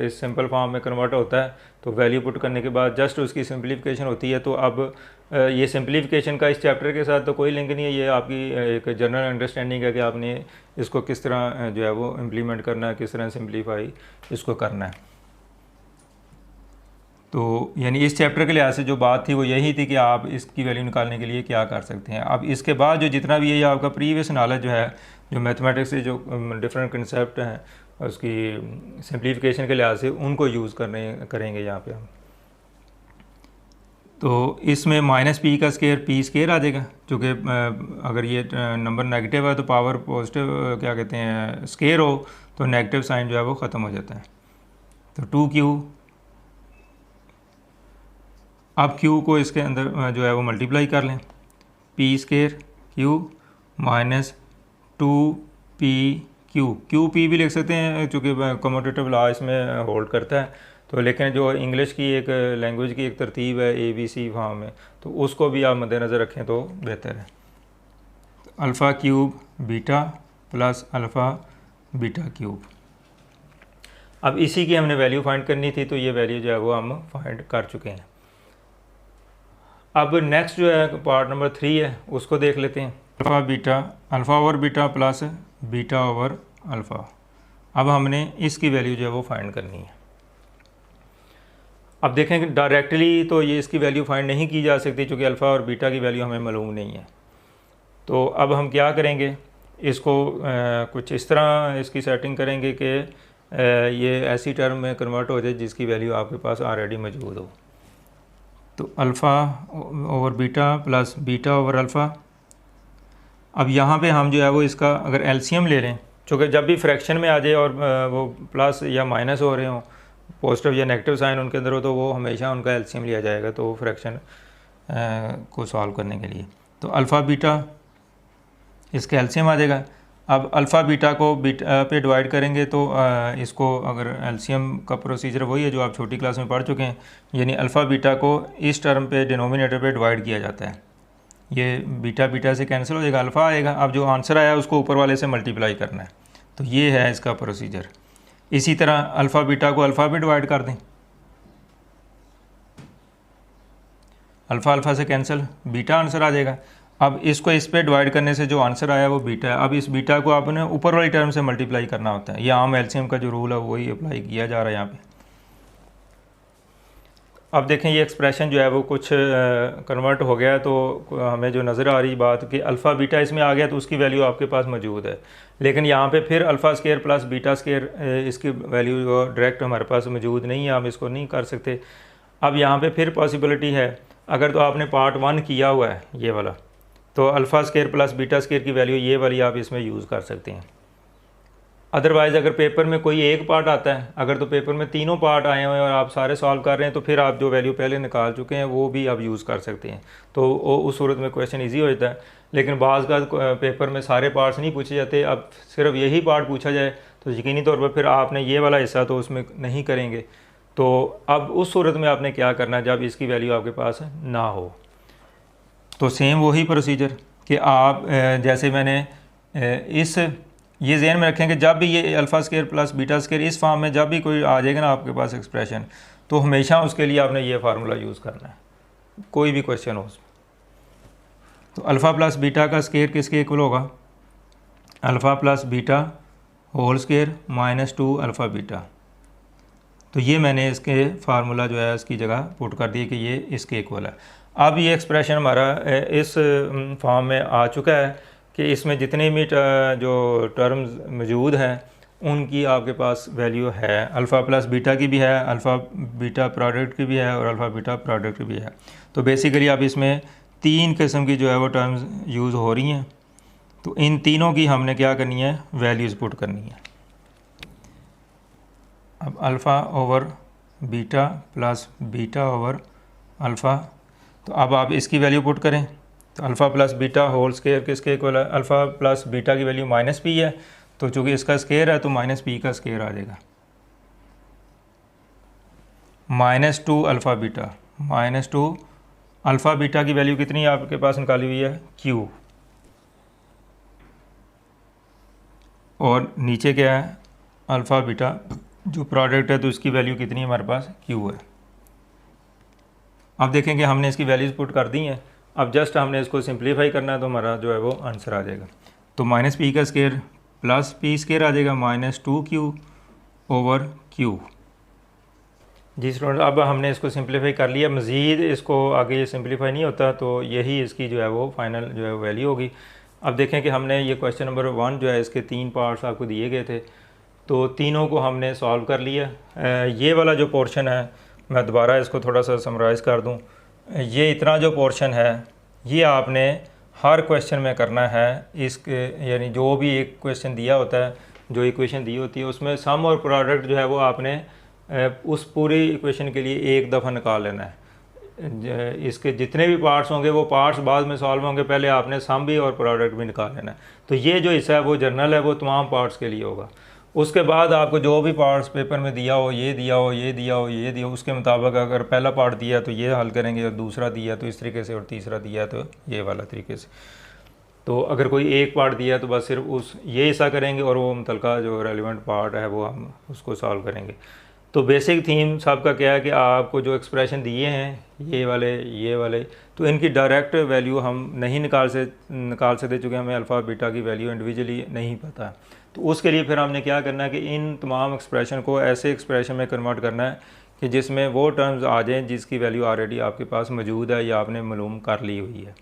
इस सिंपल फॉर्म में कन्वर्ट होता है तो वैल्यू पुट करने के बाद जस्ट उसकी सिंप्लीफिकेशन होती है। तो अब ये सिंप्लीफिकेशन का इस चैप्टर के साथ तो कोई लिंक नहीं है, ये आपकी एक जनरल अंडरस्टैंडिंग है कि आपने इसको किस तरह जो है वो इम्प्लीमेंट करना है, किस तरह सिंप्लीफाई इसको करना है। तो यानी इस चैप्टर के लिहाज से जो बात थी वो यही थी कि आप इसकी वैल्यू निकालने के लिए क्या कर सकते हैं। अब इसके बाद जो जितना भी ये आपका प्रीवियस नॉलेज जो है, जो मैथमेटिक्स से जो डिफरेंट कंसेप्ट हैं उसकी सिंप्लीफिकेशन के लिहाज से उनको यूज़ करेंगे यहाँ पे हम। तो इसमें माइनस P का स्केयर P स्केयर आ जाएगा, चूँकि अगर ये नंबर नेगेटिव है तो पावर पॉजिटिव क्या कहते हैं स्केयर हो तो नेगेटिव साइन जो है वो ख़त्म हो जाता है। तो 2Q, अब Q को इसके अंदर जो है वो मल्टीप्लाई कर लें, P square Q minus 2PQ, QP भी लिख सकते हैं चूँकि कम्यूटेटिव लॉ इसमें होल्ड करता है। तो लेकिन जो इंग्लिश की एक लैंग्वेज की एक तरतीब है ABC फॉर्म में, तो उसको भी आप मद्देनज़र रखें तो बेहतर है। Alpha cube beta plus alpha beta cube. अब इसी की हमने वैल्यू फाइंड करनी थी, तो ये वैल्यू जो है वो हम फाइंड कर चुके हैं। अब नेक्स्ट जो है पार्ट नंबर 3 है, उसको देख लेते हैं। Alpha over beta plus beta over alpha. अब हमने इसकी वैल्यू जो है वो फाइंड करनी है। अब देखें कि डायरेक्टली तो ये इसकी वैल्यू फाइंड नहीं की जा सकती क्योंकि अल्फ़ा और बीटा की वैल्यू हमें मालूम नहीं है। तो अब हम क्या करेंगे, इसको कुछ इस तरह इसकी सेटिंग करेंगे कि ये ऐसी टर्म में कन्वर्ट हो जाए जिसकी वैल्यू आपके पास ऑलरेडी मौजूद हो। तो alpha over beta plus beta over alpha. अब यहाँ पे हम जो है वो इसका अगर एलसीएम ले लें, चूँकि जब भी फ्रैक्शन में आ जाए और वो प्लस या माइनस हो रहे हों, पॉजिटिव या नेगेटिव साइन उनके अंदर हो, तो वो हमेशा उनका एलसीएम लिया जाएगा तो फ्रैक्शन को सॉल्व करने के लिए। तो अल्फ़ा बीटा इसका एलसीएम आ जाएगा। अब अल्फ़ा बीटा को बीटा पे डिवाइड करेंगे तो इसको अगर एलसीएम का प्रोसीजर वही है जो आप छोटी क्लास में पढ़ चुके हैं, यानी अल्फ़ा बीटा को इस टर्म पे डिनोमिनेटर पे डिवाइड किया जाता है। ये बीटा बीटा से कैंसिल हो जाएगा, अल्फ़ा आएगा। अब जो आंसर आया उसको ऊपर वाले से मल्टीप्लाई करना है, तो ये है इसका प्रोसीजर। इसी तरह अल्फ़ा बीटा को अल्फ़ा पे डिवाइड कर दें, अल्फ़ा अल्फ़ा से कैंसिल, बीटा आंसर आ जाएगा। अब इसको इस पे डिवाइड करने से जो आंसर आया वो बीटा है। अब इस बीटा को आपने ऊपर वाली टर्म से मल्टीप्लाई करना होता है। ये आम एलसीएम का जो रूल है वही अप्लाई किया जा रहा है यहाँ पे। अब देखें ये एक्सप्रेशन जो है वो कुछ कन्वर्ट हो गया, तो हमें जो नज़र आ रही बात कि अल्फ़ा बीटा इसमें आ गया तो उसकी वैल्यू आपके पास मौजूद है, लेकिन यहाँ पे फिर alpha square plus beta square इसकी वैल्यू जो डायरेक्ट हमारे पास मौजूद नहीं है, हम इसको नहीं कर सकते। अब यहाँ पे फिर पॉसिबिलिटी है, अगर तो आपने पार्ट 1 किया हुआ है ये वाला, तो alpha square plus beta square की वैल्यू ये वाली आप इसमें यूज़ कर सकते हैं। अदरवाइज़ अगर पेपर में कोई एक पार्ट आता है, अगर तो पेपर में तीनों पार्ट आए हुए हैं और आप सारे सॉल्व कर रहे हैं, तो फिर आप जो वैल्यू पहले निकाल चुके हैं वो भी आप यूज़ कर सकते हैं, तो उस सूरत में क्वेश्चन इजी हो जाता है। लेकिन बाज़ का पेपर में सारे पार्ट्स नहीं पूछे जाते, अब सिर्फ यही पार्ट पूछा जाए तो यकीनी तौर पर फिर आपने ये वाला हिस्सा तो उसमें नहीं करेंगे। तो अब उस सूरत में आपने क्या करना है, जब इसकी वैल्यू आपके पास ना हो, तो सेम वही प्रोसीजर कि आप जैसे मैंने ये ज़हन में रखें कि जब भी ये alpha square plus beta square इस फॉर्म में जब भी कोई आ जाएगा ना आपके पास एक्सप्रेशन, तो हमेशा उसके लिए आपने ये फार्मूला यूज़ करना है, कोई भी क्वेश्चन हो उसमें। तो अल्फ़ा प्लस बीटा का स्केयर किसके इक्वल होगा, alpha plus beta whole square -2 alpha beta. तो ये मैंने इसके फार्मूला जो है इसकी जगह पुट कर दिए कि ये इसके इक्वल है। अब ये एक्सप्रेशन हमारा इस फॉर्म में आ चुका है कि इसमें जितने भी जो टर्म्स मौजूद हैं उनकी आपके पास वैल्यू है, अल्फ़ा प्लस बीटा की भी है, अल्फ़ा बीटा प्रोडक्ट की भी है और अल्फ़ा बीटा प्रोडक्ट की भी है। तो बेसिकली अब इसमें 3 किस्म की जो है वो टर्म्स यूज़ हो रही हैं, तो इन तीनों की हमने क्या करनी है, वैल्यूज़ पुट करनी है। अब alpha over beta plus beta over alpha, तो अब आप इसकी वैल्यू पुट करें, तो alpha plus beta whole square किसके इक्वल है, अल्फ़ा प्लस बीटा की वैल्यू -p है, तो चूँकि इसका स्केयर है तो -p का स्केयर आ जाएगा, -2 अल्फ़ा बीटा, -2 अल्फ़ा बीटा की वैल्यू कितनी है आपके पास निकाली हुई है, q, और नीचे क्या है, अल्फ़ा बीटा जो प्रोडक्ट है तो इसकी वैल्यू कितनी है हमारे पास, q है। अब देखें कि हमने इसकी वैल्यूज़ पुट कर दी हैं, अब जस्ट हमने इसको सिंप्लीफाई करना है तो हमारा जो है वो आंसर आ जाएगा। तो -p का स्केयर प्लस p स्केयर आ जाएगा, -2q ओवर q। जी स्टूडेंट, अब हमने इसको सिंप्लीफाई कर लिया, मज़ीद इसको आगे ये सिंप्लीफाई नहीं होता, तो यही इसकी जो है वो फाइनल जो है वैल्यू होगी। अब देखें कि हमने ये क्वेश्चन नंबर 1 जो है इसके 3 पार्ट्स आपको दिए गए थे, तो तीनों को हमने सॉल्व कर लिया। ये वाला जो पोर्शन है, मैं दोबारा इसको थोड़ा सा समराइज़ कर दूं, ये इतना जो पोर्शन है ये आपने हर क्वेश्चन में करना है। इसके यानी जो भी एक क्वेश्चन दिया होता है, जो इक्वेशन दी होती है, उसमें सम और प्रोडक्ट जो है वो आपने उस पूरी इक्वेशन के लिए एक दफ़ा निकाल लेना है। इसके जितने भी पार्ट्स होंगे वो पार्ट्स बाद में सॉल्व होंगे, पहले आपने सम भी और प्रोडक्ट भी निकाल लेना है। तो ये जो हिस्सा है वो जर्नल है, वो तमाम पार्ट्स के लिए होगा। उसके बाद आपको जो भी पार्ट्स पेपर में दिया हो, ये दिया हो, ये दिया हो, ये दिया हो, उसके मुताबिक अगर पहला पार्ट दिया तो ये हल करेंगे, और दूसरा दिया तो इस तरीके से, और तीसरा दिया तो ये वाला तरीके से। तो अगर कोई एक पार्ट दिया तो बस सिर्फ उस ये हिस्सा करेंगे, और वो मुतलका जो रेलिवेंट पार्ट है वो हम उसको सॉल्व करेंगे। तो बेसिक थीम सबका क्या है कि आपको जो एक्सप्रेशन दिए हैं ये वाले, तो इनकी डायरेक्ट वैल्यू हम नहीं निकाल सकते, चूँकि हमें अल्फ़ा बीटा की वैल्यू इंडिविजुअली नहीं पता। तो उसके लिए फिर हमने क्या करना है कि इन तमाम एक्सप्रेशन को ऐसे एक्सप्रेशन में कन्वर्ट करना है कि जिसमें वो टर्म्स आ जाएँ जिसकी वैल्यू ऑलरेडी आपके पास मौजूद है या आपने मालूम कर ली हुई है।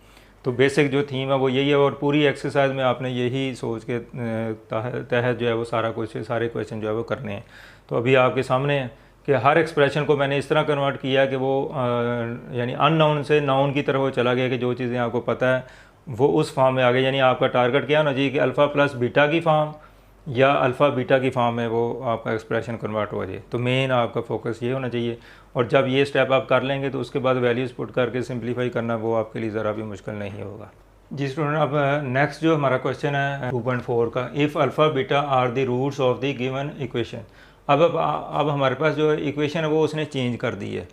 तो बेसिक जो थीम है वो यही है, और पूरी एक्सरसाइज में आपने यही सोच के तहत जो है वो सारे क्वेश्चन जो है वो करने हैं। तो अभी आपके सामने है कि हर एक्सप्रेशन को मैंने इस तरह कन्वर्ट किया कि वो यानी अननाउन से नाउन की तरफ वो चला गया, कि जो चीज़ें आपको पता है वो उस फॉर्म में आ गई। यानी आपका टारगेट क्या होना चाहिए कि अल्फ़ा प्लस बीटा की फॉर्म या अल्फ़ा बीटा की फॉर्म में वो आपका एक्सप्रेशन कन्वर्ट हो जाए। तो मेन आपका फोकस ये होना चाहिए, और जब ये स्टेप आप कर लेंगे तो उसके बाद वैल्यूज़ पुट करके सिंप्लीफाई करना वो आपके लिए ज़रा भी मुश्किल नहीं होगा। जी स्टूडेंट, अब नेक्स्ट जो हमारा क्वेश्चन है 2.4 का, if alpha beta are the roots of the given equation. अब हमारे पास जो इक्वेशन है वो उसने चेंज कर दी है,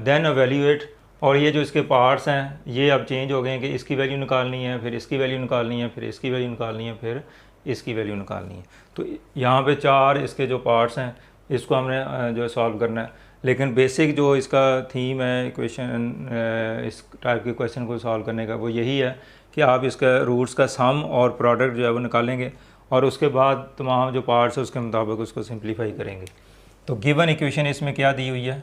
देन एवेल्यूएट, और ये जो इसके पार्ट्स हैं ये अब चेंज हो गए हैं कि इसकी वैल्यू निकालनी है, फिर इसकी वैल्यू निकालनी है, फिर इसकी वैल्यू निकालनी है, फिर इसकी वैल्यू निकालनी है। तो यहाँ पे 4 इसके जो पार्ट्स हैं इसको हमने जो है सॉल्व करना है। लेकिन बेसिक जो इसका थीम है इक्वेशन, इस टाइप के क्वेश्चन को सॉल्व करने का, वो यही है कि आप इसका रूट्स का सम और प्रोडक्ट जो है वो निकालेंगे, और उसके बाद तमाम जो पार्ट्स है उसके मुताबिक उसको सिंप्लीफाई करेंगे। तो गिवन इक्वेशन इसमें क्या दी हुई है,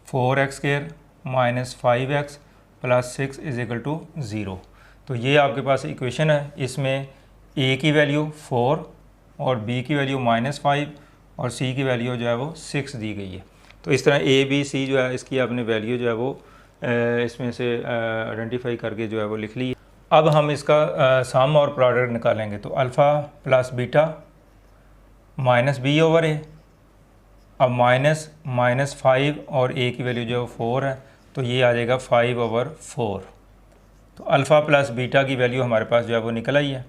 4x² minus 5x plus 6 is equal to 0। तो ये आपके पास इक्वेशन है। इसमें a की वैल्यू 4 और b की वैल्यू -5 और c की वैल्यू जो है वो 6 दी गई है। तो इस तरह a b c जो है इसकी आपने वैल्यू जो है वो इसमें से आइडेंटिफाई करके जो है वो लिख ली है। अब हम इसका सम और प्रोडक्ट निकालेंगे। तो alpha plus beta minus b over a, अब माइनस 5 और a की वैल्यू जो है 4 है, तो ये आ जाएगा 5 ओवर 4। तो अल्फ़ा प्लस बीटा की वैल्यू हमारे पास जो है वो निकल आई है।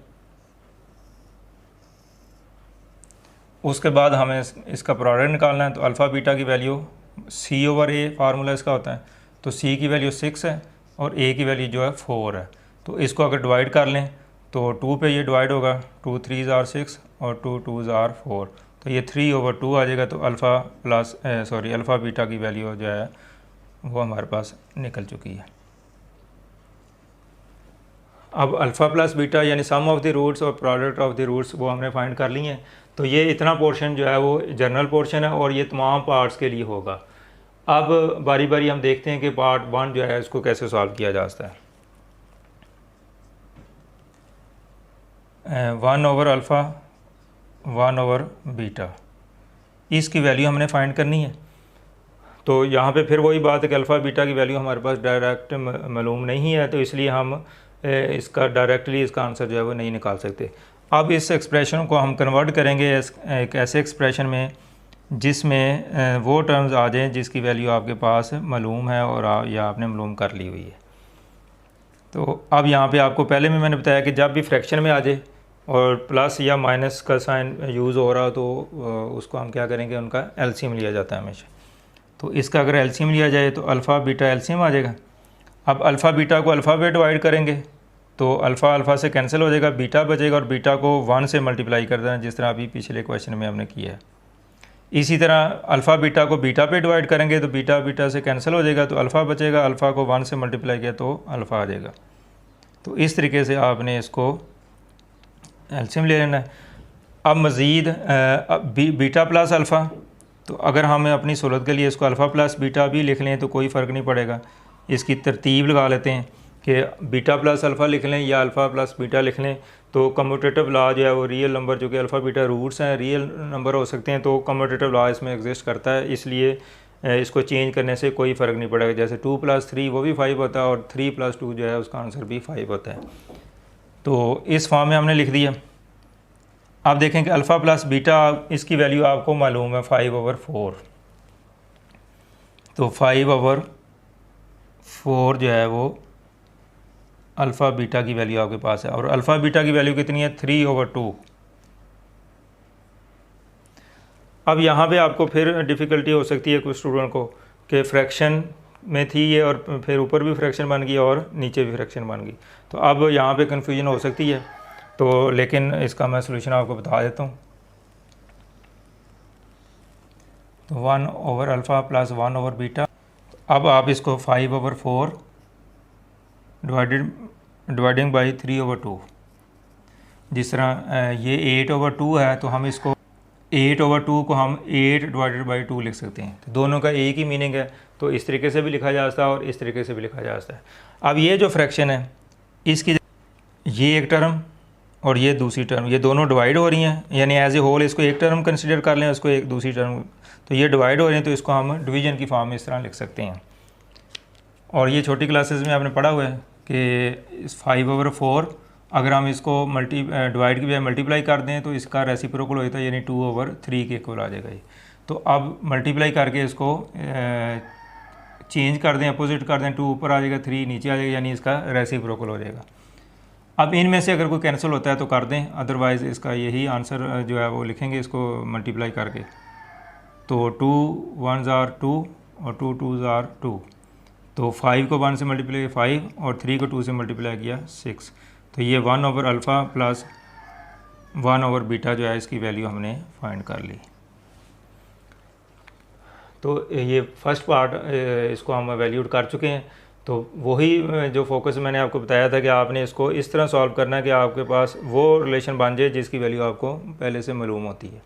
उसके बाद हमें इसका प्रोडक्ट निकालना है। तो अल्फ़ा बीटा की value c over a formula इसका होता है। तो c की वैल्यू 6 है और a की वैल्यू जो है 4 है। तो इसको अगर डिवाइड कर लें तो 2 पे ये डिवाइड होगा, 2 3 आर 6 और 2 2 आर 4, तो ये 3 ओवर 2 आ जाएगा। तो अल्फ़ा बीटा की वैल्यू जो है वो हमारे पास निकल चुकी है। अब अल्फ़ा प्लस बीटा यानी सम ऑफ द रूट्स और प्रोडक्ट ऑफ द रूट्स वो हमने फाइंड कर लिए हैं। तो ये इतना पोर्शन जो है वो जनरल पोर्शन है और ये तमाम पार्ट्स के लिए होगा। अब बारी बारी हम देखते हैं कि पार्ट 1 जो है इसको कैसे सॉल्व किया जा सकता है। 1 ओवर अल्फ़ा 1 ओवर बीटा, इसकी वैल्यू हमने फाइंड करनी है। तो यहाँ पे फिर वही बात है कि अल्फ़ा बीटा की वैल्यू हमारे पास डायरेक्ट मालूम नहीं है, तो इसलिए हम इसका डायरेक्टली इसका आंसर जो है वो नहीं निकाल सकते। अब इस एक्सप्रेशन को हम कन्वर्ट करेंगे एक ऐसे एक्सप्रेशन में जिसमें वो टर्म्स आ जाएं जिसकी वैल्यू आपके पास मालूम है और या आपने मालूम कर ली हुई है। तो अब यहाँ पे आपको पहले में मैंने बताया कि जब भी फ्रैक्शन में आ जाए और प्लस या माइनस का साइन यूज़ हो रहा हो तो उसको हम क्या करेंगे, उनका एलसीएम लिया जाता है हमेशा। तो इसका अगर एलसीएम लिया जाए तो अल्फ़ा बीटा एलसीएम आ जाएगा। अब अल्फ़ा बीटा को अल्फ़ा पे डिवाइड करेंगे तो अल्फ़ा से कैंसिल हो जाएगा, बीटा बचेगा और बीटा को 1 से मल्टीप्लाई कर देना, जिस तरह अभी पिछले क्वेश्चन में हमने किया है। इसी तरह अल्फ़ा बीटा को बीटा पे डिवाइड करेंगे तो बीटा से कैंसिल हो जाएगा, तो अल्फ़ा बचेगा, अल्फ़ा को 1 से मल्टीप्लाई किया तो अल्फ़ा आ जाएगा। तो इस तरीके से आपने इसको एलसीएम ले लेना है। अब मज़ीद बीटा प्लस अल्फ़ा, तो अगर हमें अपनी सहूलत के लिए इसको अल्फ़ा प्लस बीटा भी लिख लें तो कोई फ़र्क नहीं पड़ेगा। इसकी तरतीब लगा लेते हैं कि बीटा प्लस अल्फ़ा लिख लें या अल्फ़ा प्लस बीटा लिख लें। तो कम्यूटेटिव लॉ जो है वो रियल नंबर जो कि अल्फ़ा बीटा रूट्स हैं रियल नंबर हो सकते हैं, तो कम्यूटेटिव लॉ इसमें एग्जिस्ट करता है, इसलिए इसको चेंज करने से कोई फ़र्क नहीं पड़ेगा। जैसे 2 + 3 वो भी 5 होता है और 3 + 2 जो है उसका आंसर भी 5 होता है। तो इस फॉर्म में हमने लिख दिया। आप देखें कि अल्फ़ा प्लस बीटा इसकी वैल्यू आपको मालूम है 5 ओवर 4, तो 5 ओवर 4 जो है वो अल्फ़ा बीटा की वैल्यू आपके पास है। और अल्फ़ा बीटा की वैल्यू कितनी है, 3 ओवर 2। अब यहाँ पे आपको फिर डिफ़िकल्टी हो सकती है कुछ स्टूडेंट को कि फ्रैक्शन में थी ये और फिर ऊपर भी फ्रैक्शन बन गई और नीचे भी फ्रैक्शन बन गई, तो अब यहाँ पे कन्फ्यूजन हो सकती है। तो लेकिन इसका मैं सलूशन आपको बता देता हूँ। तो 1 over alpha plus 1 over beta. अब आप इसको 5 ओवर 4 डिवाइडिंग बाई 3 ओवर 2, जिस तरह ये 8 ओवर 2 है तो हम इसको 8 ओवर 2 को हम 8 डिवाइडेड बाई 2 लिख सकते हैं। तो दोनों का एक ही मीनिंग है, तो इस तरीके से भी लिखा जा सकता है और इस तरीके से भी लिखा जा सकता है। अब ये जो फ्रैक्शन है इसकी ये एक टर्म और ये दूसरी टर्म, ये दोनों डिवाइड हो रही हैं, यानी एज ए होल इसको एक टर्म कंसिडर कर लें, उसको एक दूसरी टर्म, तो ये डिवाइड हो रही हैं, तो इसको हम डिवीजन की फॉर्म में इस तरह लिख सकते हैं। और ये छोटी क्लासेस में आपने पढ़ा हुआ है कि 5 ओवर 4 अगर हम इसको डिवाइड की बजाय मल्टीप्लाई कर दें तो इसका रेसिप्रोकल होता है, यानी 2 ओवर 3 के इक्वल आ जाएगा ये। तो अब मल्टीप्लाई करके इसको चेंज कर दें, अपोजिट कर दें, 2 ऊपर आ जाएगा, 3 नीचे आ जाएगा, यानी इसका रेसिप्रोकल हो जाएगा। अब इनमें से अगर कोई कैंसिल होता है तो कर दें, अदरवाइज़ इसका यही आंसर जो है वो लिखेंगे इसको मल्टीप्लाई करके। तो 2 1s are 2 और 2 2s are 2, तो 5 को 1 से मल्टीप्लाई 5 और 3 को 2 से मल्टीप्लाई किया 6, तो ये 1 over alpha plus 1 over beta जो है इसकी वैल्यू हमने फाइंड कर ली। तो ये फर्स्ट पार्ट इसको हम वैल्यूड कर चुके हैं। तो वही जो फोकस मैंने आपको बताया था कि आपने इसको इस तरह सॉल्व करना है कि आपके पास वो रिलेशन बन जाए जिसकी वैल्यू आपको पहले से मालूम होती है।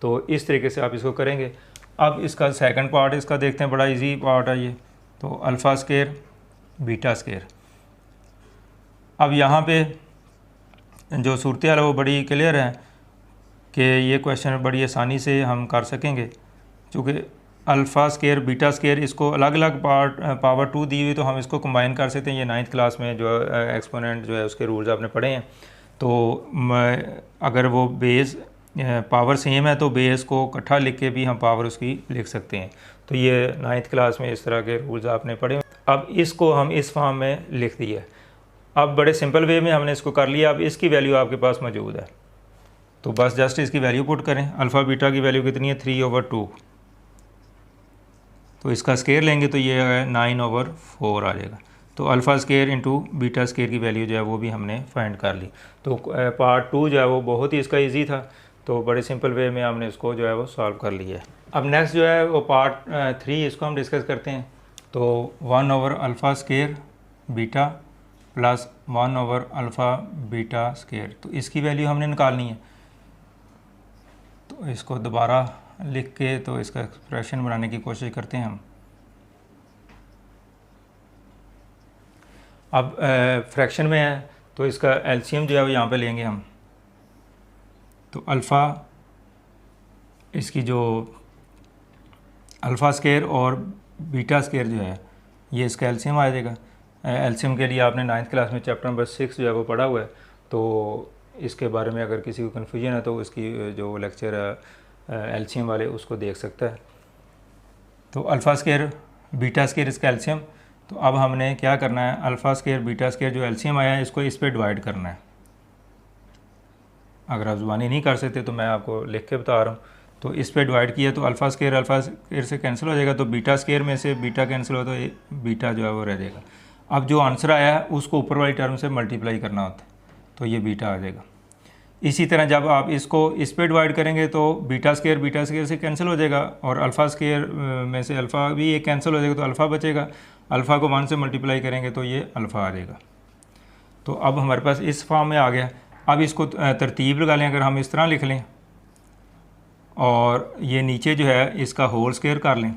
तो इस तरीके से आप इसको करेंगे। अब इसका सेकंड पार्ट इसका देखते हैं, बड़ा इजी पार्ट है ये। तो अल्फ़ा स्केयर बीटा स्केयर। अब यहाँ पे जो सूरत हाल है वो बड़ी क्लियर है कि ये क्वेश्चन बड़ी आसानी से हम कर सकेंगे, चूँकि अल्फ़ा स्केयर बीटा स्केयर इसको अलग अलग पावर 2 दी हुई, तो हम इसको कंबाइन कर सकते हैं। ये 9th क्लास में जो एक्सपोनेंट जो है उसके रूल्स आपने पढ़े हैं। तो अगर वो बेस पावर सेम है तो बेस को इकट्ठा लिख के भी हम पावर उसकी लिख सकते हैं। तो ये 9th क्लास में इस तरह के रूल्स आपने पढ़े। अब इसको हम इस फॉर्म में लिख दिया। अब बड़े सिंपल वे में हमने इसको कर लिया। अब इसकी वैल्यू आपके पास मौजूद है, तो बस जस्ट इसकी वैल्यू पुट करें। अल्फ़ा बीटा की वैल्यू कितनी है 3/2, तो इसका स्केयर लेंगे तो ये 9/4 आ जाएगा। तो alpha square into beta square की वैल्यू जो है वो भी हमने फाइंड कर ली। तो पार्ट 2 जो है वो बहुत ही इसका ईजी था, तो बड़े सिंपल वे में हमने इसको जो है वो सॉल्व कर लिया है। अब नेक्स्ट जो है वो पार्ट 3 इसको हम डिस्कस करते हैं। तो alpha square beta plus alpha beta square, तो इसकी वैल्यू हमने निकालनी है। तो इसको दोबारा लिख के तो इसका एक्सप्रेशन बनाने की कोशिश करते हैं हम। अब फ्रैक्शन में है तो इसका एलसीएम जो है वो यहाँ पे लेंगे हम। तो अल्फ़ा इसकी जो अल्फ़ा स्केयर और बीटा स्केयर जो है ये इसका एलसीएम आ जाएगा। एलसीएम के लिए आपने 9th क्लास में चैप्टर नंबर 6 जो है वो पढ़ा हुआ है। तो इसके बारे में अगर किसी को कन्फ्यूजन है तो इसकी जो लेक्चर एलसीएम वाले उसको देख सकता है। तो अल्फ़ा स्केयर बीटा स्केयर इसका एलसीएम। तो अब हमने क्या करना है, अल्फ़ा स्केयर बीटा स्केयर जो एलसीएम आया है इसको इस पे डिवाइड करना है। अगर आप ज़ुबानी नहीं कर सकते तो मैं आपको लिख के बता रहा हूँ। तो इस पे डिवाइड किया तो अल्फ़ा स्केयर से कैंसिल हो जाएगा, तो बीटा स्केयर में से बीटा कैंसिल हो तो बीटा जो है वो रह जाएगा। अब जो आंसर आया है उसको ऊपर वाली टर्म से मल्टीप्लाई करना होता है, तो ये बीटा आ जाएगा। इसी तरह जब आप इसको इस पे डिवाइड करेंगे तो बीटा स्केयर से कैंसिल हो जाएगा, और अल्फ़ा स्केयर में से अल्फ़ा भी एक कैंसिल हो जाएगा तो अल्फ़ा बचेगा। अल्फ़ा को 1 से मल्टीप्लाई करेंगे तो ये अल्फ़ा आ जाएगा। तो अब हमारे पास इस फॉर्म में आ गया। अब इसको तरतीब लगा लें, अगर हम इस तरह लिख लें और ये नीचे जो है इसका होल स्केयर कर लें।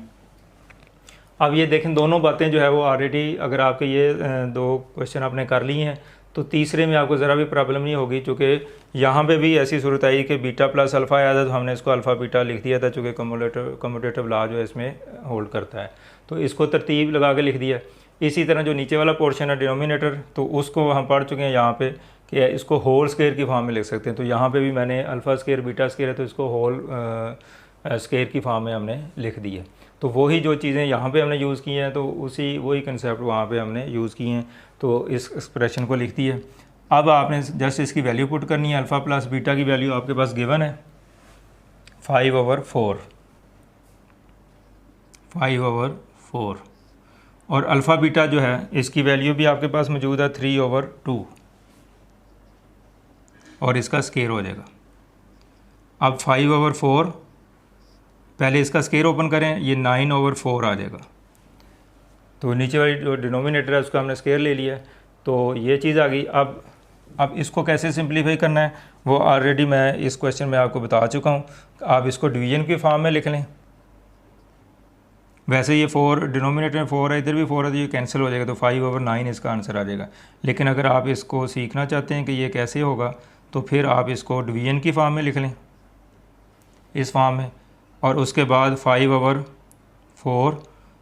अब ये देखें दोनों बातें जो है वो ऑलरेडी, अगर आपके ये 2 क्वेश्चन आपने कर लिए हैं तो तीसरे में आपको ज़रा भी प्रॉब्लम नहीं होगी, चूँकि यहाँ पे भी ऐसी सूरत आई कि बीटा प्लस अल्फ़ा आया था तो हमने इसको अल्फ़ा बीटा लिख दिया था, चूँकि कम्यूटेटिव लॉ जो है इसमें होल्ड करता है। तो इसको तरतीब लगा के लिख दिया। इसी तरह जो नीचे वाला पोर्शन है डिनोमिनेटर, तो उसको हम पढ़ चुके हैं यहाँ पे कि इसको होल स्केयर की फॉर्म में लिख सकते हैं। तो यहाँ पे भी मैंने अल्फ़ा स्केयर बीटा स्केयर है तो इसको होल स्केयर की फॉर्म में हमने लिख दी है। तो वही जो चीज़ें यहाँ पे हमने यूज़ की हैं तो वही कंसेप्ट वहाँ पे हमने यूज़ किए हैं, तो इस एक्सप्रेशन को लिख दी है। अब आपने जस्ट इसकी वैल्यू पुट करनी है। अल्फ़ा प्लस बीटा की वैल्यू आपके पास गिवन है 5/4 और अल्फ़ा बीटा जो है इसकी वैल्यू भी आपके पास मौजूद है 3/2 और इसका स्केयर हो जाएगा। अब 5/4 पहले इसका स्केयर ओपन करें, ये 9/4 आ जाएगा। तो नीचे वाली जो डिनोमिनेटर है उसका हमने स्केयर ले लिया है, तो ये चीज़ आ गई। अब इसको कैसे सिंप्लीफाई करना है वो ऑलरेडी मैं इस क्वेश्चन में आपको बता चुका हूँ। आप इसको डिवीजन की फॉर्म में लिख लें। वैसे ये 4 डिनोमिनेटर में 4 है, इधर भी 4 है, तो ये कैंसिल हो जाएगा, तो 5/9 इसका आंसर आ जाएगा। लेकिन अगर आप इसको सीखना चाहते हैं कि ये कैसे होगा तो फिर आप इसको डिवीजन की फॉर्म में लिख लें, इस फॉर्म में, और उसके बाद 5/4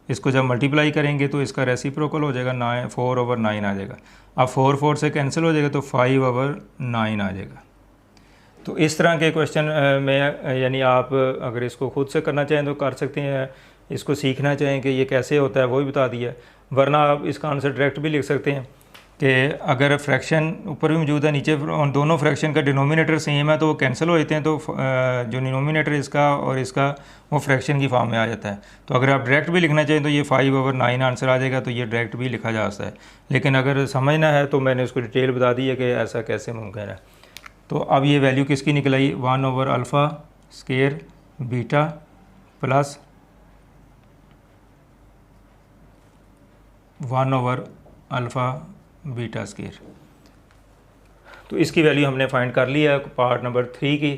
इसको जब मल्टीप्लाई करेंगे तो इसका रेसिप्रोकल हो जाएगा 4/9 आ जाएगा। अब 4 से कैंसिल हो जाएगा तो 5/9 आ जाएगा। तो इस तरह के क्वेश्चन में यानी आप अगर इसको खुद से करना चाहें तो कर सकते हैं, इसको सीखना चाहें कि ये कैसे होता है वो भी बता दिया। वरना आप इसका आंसर डायरेक्ट भी लिख सकते हैं कि अगर फ्रैक्शन ऊपर भी मौजूद है, नीचे दोनों फ्रैक्शन का डिनोमिनेटर सेम है तो वो कैंसिल हो जाते हैं, तो जो डिनोमिनेटर इसका और इसका वो फ्रैक्शन की फॉर्म में आ जाता है। तो अगर आप डायरेक्ट भी लिखना चाहें तो ये 5/9 आंसर आ जाएगा, तो ये डायरेक्ट भी लिखा जा सकता है। लेकिन अगर समझना है तो मैंने उसको डिटेल बता दी है कि ऐसा कैसे मुमकिन है। तो अब ये वैल्यू किसकी निकल आई, alpha square beta plus alpha beta square. तो इसकी वैल्यू हमने फाइंड कर ली है पार्ट नंबर 3 की।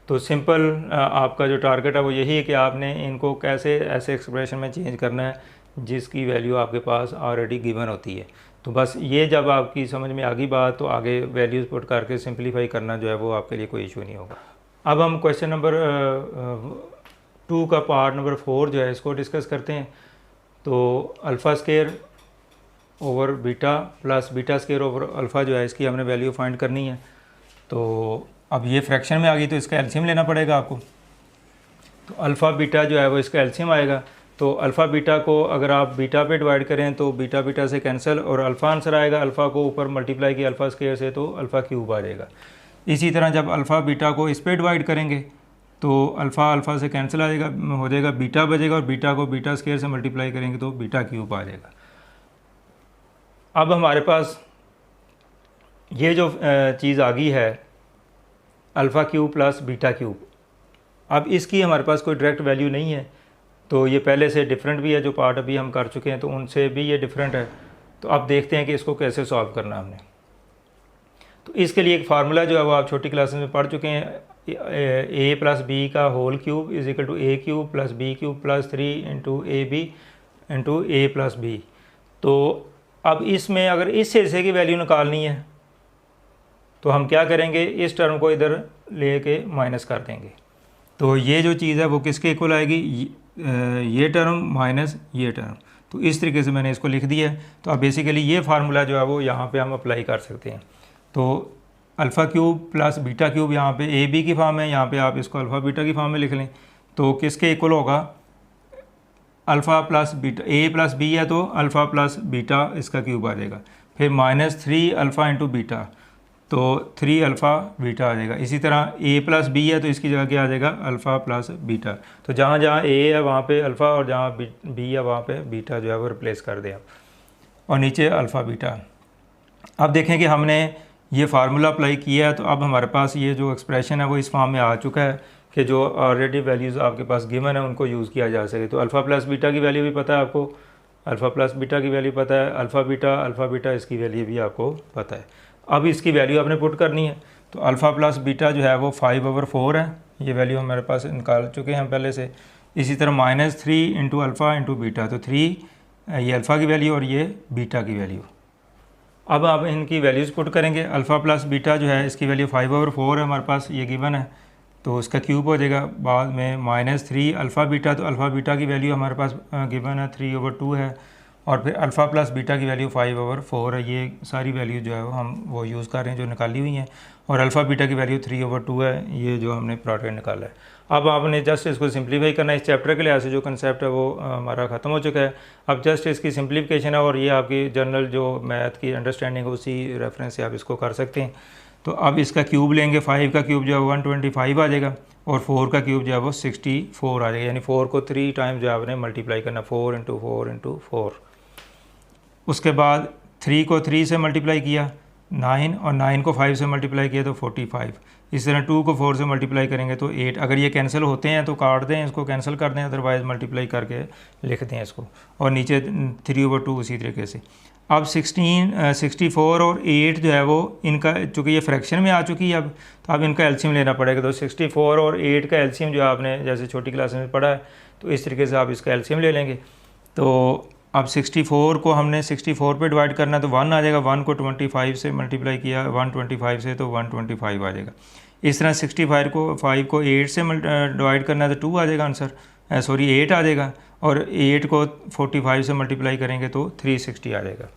तो सिंपल आपका जो टारगेट है वो यही है कि आपने इनको कैसे ऐसे एक्सप्रेशन में चेंज करना है जिसकी वैल्यू आपके पास ऑलरेडी गिवन होती है। तो बस ये जब आपकी समझ में आ गई बात तो आगे वैल्यूज़ पुट करके सिंप्लीफाई करना जो है वो आपके लिए कोई इशू नहीं होगा। अब हम क्वेश्चन नंबर 2 का पार्ट नंबर 4 जो है इसको डिस्कस करते हैं। तो alpha square over beta plus beta square over alpha जो है इसकी हमने वैल्यू फाइंड करनी है। तो अब ये फ्रैक्शन में आ गई तो इसका एलसीएम लेना पड़ेगा आपको। तो अल्फ़ा बीटा जो है वो इसका एलसीएम आएगा। तो अल्फ़ा बीटा को अगर आप बीटा पे डिवाइड करें तो बीटा बीटा से कैंसिल और अल्फ़ा आंसर आएगा। अल्फ़ा को ऊपर मल्टीप्लाई किया अल्फ़ा स्केयर से तो अल्फ़ा क्यूब आ जाएगा। इसी तरह जब अल्फ़ा बीटा को इस पे डिवाइड करेंगे तो अल्फ़ा अल्फ़ा से कैंसिल आ जाएगा, हो जाएगा बीटा बचेगा और बीटा को बीटा स्केयर से मल्टीप्लाई करेंगे तो बीटा क्यूब आ जाएगा। अब हमारे पास ये जो चीज़ आ गई है alpha cube plus beta cube, अब इसकी हमारे पास कोई डायरेक्ट वैल्यू नहीं है तो ये पहले से डिफरेंट भी है, जो पार्ट अभी हम कर चुके हैं तो उनसे भी ये डिफरेंट है। तो अब देखते हैं कि इसको कैसे सॉल्व करना हमने। तो इसके लिए एक फार्मूला जो है वो आप छोटी क्लासेस में पढ़ चुके हैं, ए प्लस बी का whole cube is equal to a cube plus b cube plus 3 into a b into a plus b. तो अब इसमें अगर इस हिस्से की वैल्यू निकालनी है तो हम क्या करेंगे, इस टर्म को इधर लेके माइनस कर देंगे। तो ये जो चीज़ है वो किसके इक्वल आएगी, ये टर्म माइनस ये टर्म। तो इस तरीके से मैंने इसको लिख दिया है। तो अब बेसिकली ये फार्मूला जो है वो यहाँ पे हम अप्लाई कर सकते हैं। तो alpha cube plus beta cube यहाँ पे ए बी की फॉर्म है, यहाँ पे आप इसको अल्फ़ा बीटा की फॉर्म में लिख लें। तो किसके इक्वल होगा, अल्फ़ा प्लस बीटा, ए प्लस बी है तो अल्फ़ा प्लस बीटा इसका क्यूब आ जाएगा। फिर -3 अल्फ़ा इंटू बीटा तो 3 अल्फ़ा बीटा आ जाएगा। इसी तरह ए प्लस बी है तो इसकी जगह क्या आ जाएगा, अल्फ़ा प्लस बीटा। तो जहाँ जहाँ ए है वहाँ पे अल्फ़ा और जहाँ बी है वहाँ पे बीटा जो है वो रिप्लेस कर दें आप, और नीचे अल्फ़ा बीटा। अब देखें कि हमने ये फार्मूला अप्लाई किया है तो अब हमारे पास ये जो एक्सप्रेशन है वो इस फॉर्म में आ चुका है कि जो ऑलरेडी वैल्यूज़ आपके पास गिवन है उनको यूज़ किया जा सके। तो अल्फ़ा प्लस बीटा की वैल्यू भी पता है आपको, अल्फ़ा प्लस बीटा की वैल्यू पता है, अल्फ़ा बीटा इसकी वैल्यू भी आपको पता है। अब इसकी वैल्यू आपने पुट करनी है। तो अल्फ़ा प्लस बीटा जो है वो 5/4 है, ये वैल्यू हमारे पास निकाल चुके हैं पहले से। इसी तरह -3 इंटू अल्फ़ा इंटू बीटा, तो 3 ये अल्फ़ा की वैल्यू और ये बीटा की वैल्यू। अब आप इनकी वैल्यूज़ पुट करेंगे। अल्फ़ा प्लस बीटा जो है इसकी वैल्यू 5/4 है हमारे पास, ये गिवन है तो उसका क्यूब हो जाएगा। बाद में -3 अल्फ़ा बीटा, तो अल्फ़ा बीटा की वैल्यू हमारे पास गिवन है 3/2 है, और फिर अल्फ़ा प्लस बीटा की वैल्यू 5/4 है। ये सारी वैल्यू जो है हम वो यूज़ कर रहे हैं जो निकाली हुई हैं, और अल्फ़ा बीटा की वैल्यू 3/2 है, ये जो हमने प्रोडक्ट निकाला है। अब आपने जस्ट इसको सिंप्लीफाई करना है। इस चैप्टर के लिहाज से जो कंसेप्ट है वो हमारा ख़त्म हो चुका है। अब जस्ट इसकी सिंप्लीफिकेशन है, और ये आपकी जनरल जो मैथ की अंडरस्टैंडिंग है उसी रेफरेंस से आप इसको कर सकते हैं। तो अब इसका क्यूब लेंगे, 5 का क्यूब जो है 125 आ जाएगा, और 4 का क्यूब जो है वो 64 आ जाएगा। यानी 4 को 3 टाइम्स जो है आपने मल्टीप्लाई करना, 4 इंटू 4 इंटू 4। उसके बाद 3 को 3 से मल्टीप्लाई किया 9, और 9 को 5 से मल्टीप्लाई किया तो 45। इस तरह 2 को 4 से मल्टीप्लाई करेंगे तो 8। अगर ये कैंसिल होते हैं तो काट दें, इसको कैंसिल कर दें, अदरवाइज़ मल्टीप्लाई करके लिख दें इसको, और नीचे 3/2 उसी तरीके से। अब 64 और 8 जो है वो इनका, चूँकि ये फ्रैक्शन में आ चुकी है तो अब इनका एलसीएम लेना पड़ेगा। तो 64 और 8 का एलसीएम जो आपने जैसे छोटी क्लास में पढ़ा है तो इस तरीके से आप इसका एलसीएम ले लेंगे। तो अब 64 को हमने 64 पे डिवाइड करना है तो 1 आ जाएगा। 1 को 25 से मल्टीप्लाई किया 125 से तो 125 आ जाएगा। इस तरह 65 को 8 से डिवाइड करना है तो 2 आ जाएगा आंसर, 8 आ जाएगा, और 8 को 45 से मल्टीप्लाई करेंगे तो 360 आ जाएगा।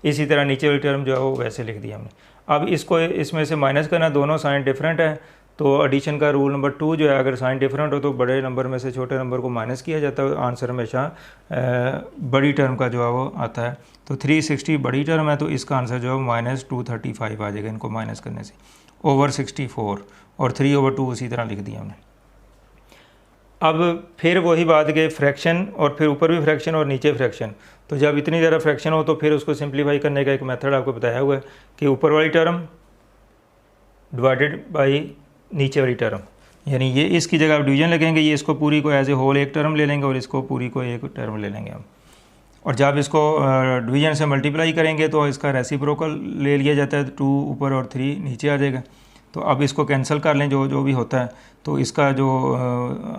इसी तरह नीचे वाली टर्म जो है वो वैसे लिख दिया हमने। अब इसको इसमें से माइनस करना, दोनों साइन डिफरेंट है तो एडिशन का रूल नंबर 2 जो है, अगर साइन डिफरेंट हो तो बड़े नंबर में से छोटे नंबर को माइनस किया जाता है। आंसर हमेशा बड़ी टर्म का जो है वो आता है। तो 360 बड़ी टर्म है तो इसका आंसर जो है -235 आ जाएगा इनको माइनस करने से, ओवर 64, और 3/2 उसी तरह लिख दिया हमने। अब फिर वही बात कि फ्रैक्शन, और फिर ऊपर भी फ्रैक्शन और नीचे फ्रैक्शन। तो जब इतनी ज़्यादा फ्रैक्शन हो तो फिर उसको सिंप्लीफाई करने का एक मेथड आपको बताया हुआ है कि ऊपर वाली टर्म डिवाइडेड बाई नीचे वाली टर्म, यानी ये इसकी जगह आप डिवीजन लगेंगे, ये इसको पूरी को एज ए होल एक टर्म ले लेंगे और इसको पूरी को एक टर्म ले लेंगे हम। और जब इसको डिवीजन से मल्टीप्लाई करेंगे तो इसका रेसिप्रोकल ले लिया जाता है, 2 ऊपर और 3 नीचे आ जाएगा। तो अब इसको कैंसिल कर लें जो जो भी होता है। तो इसका जो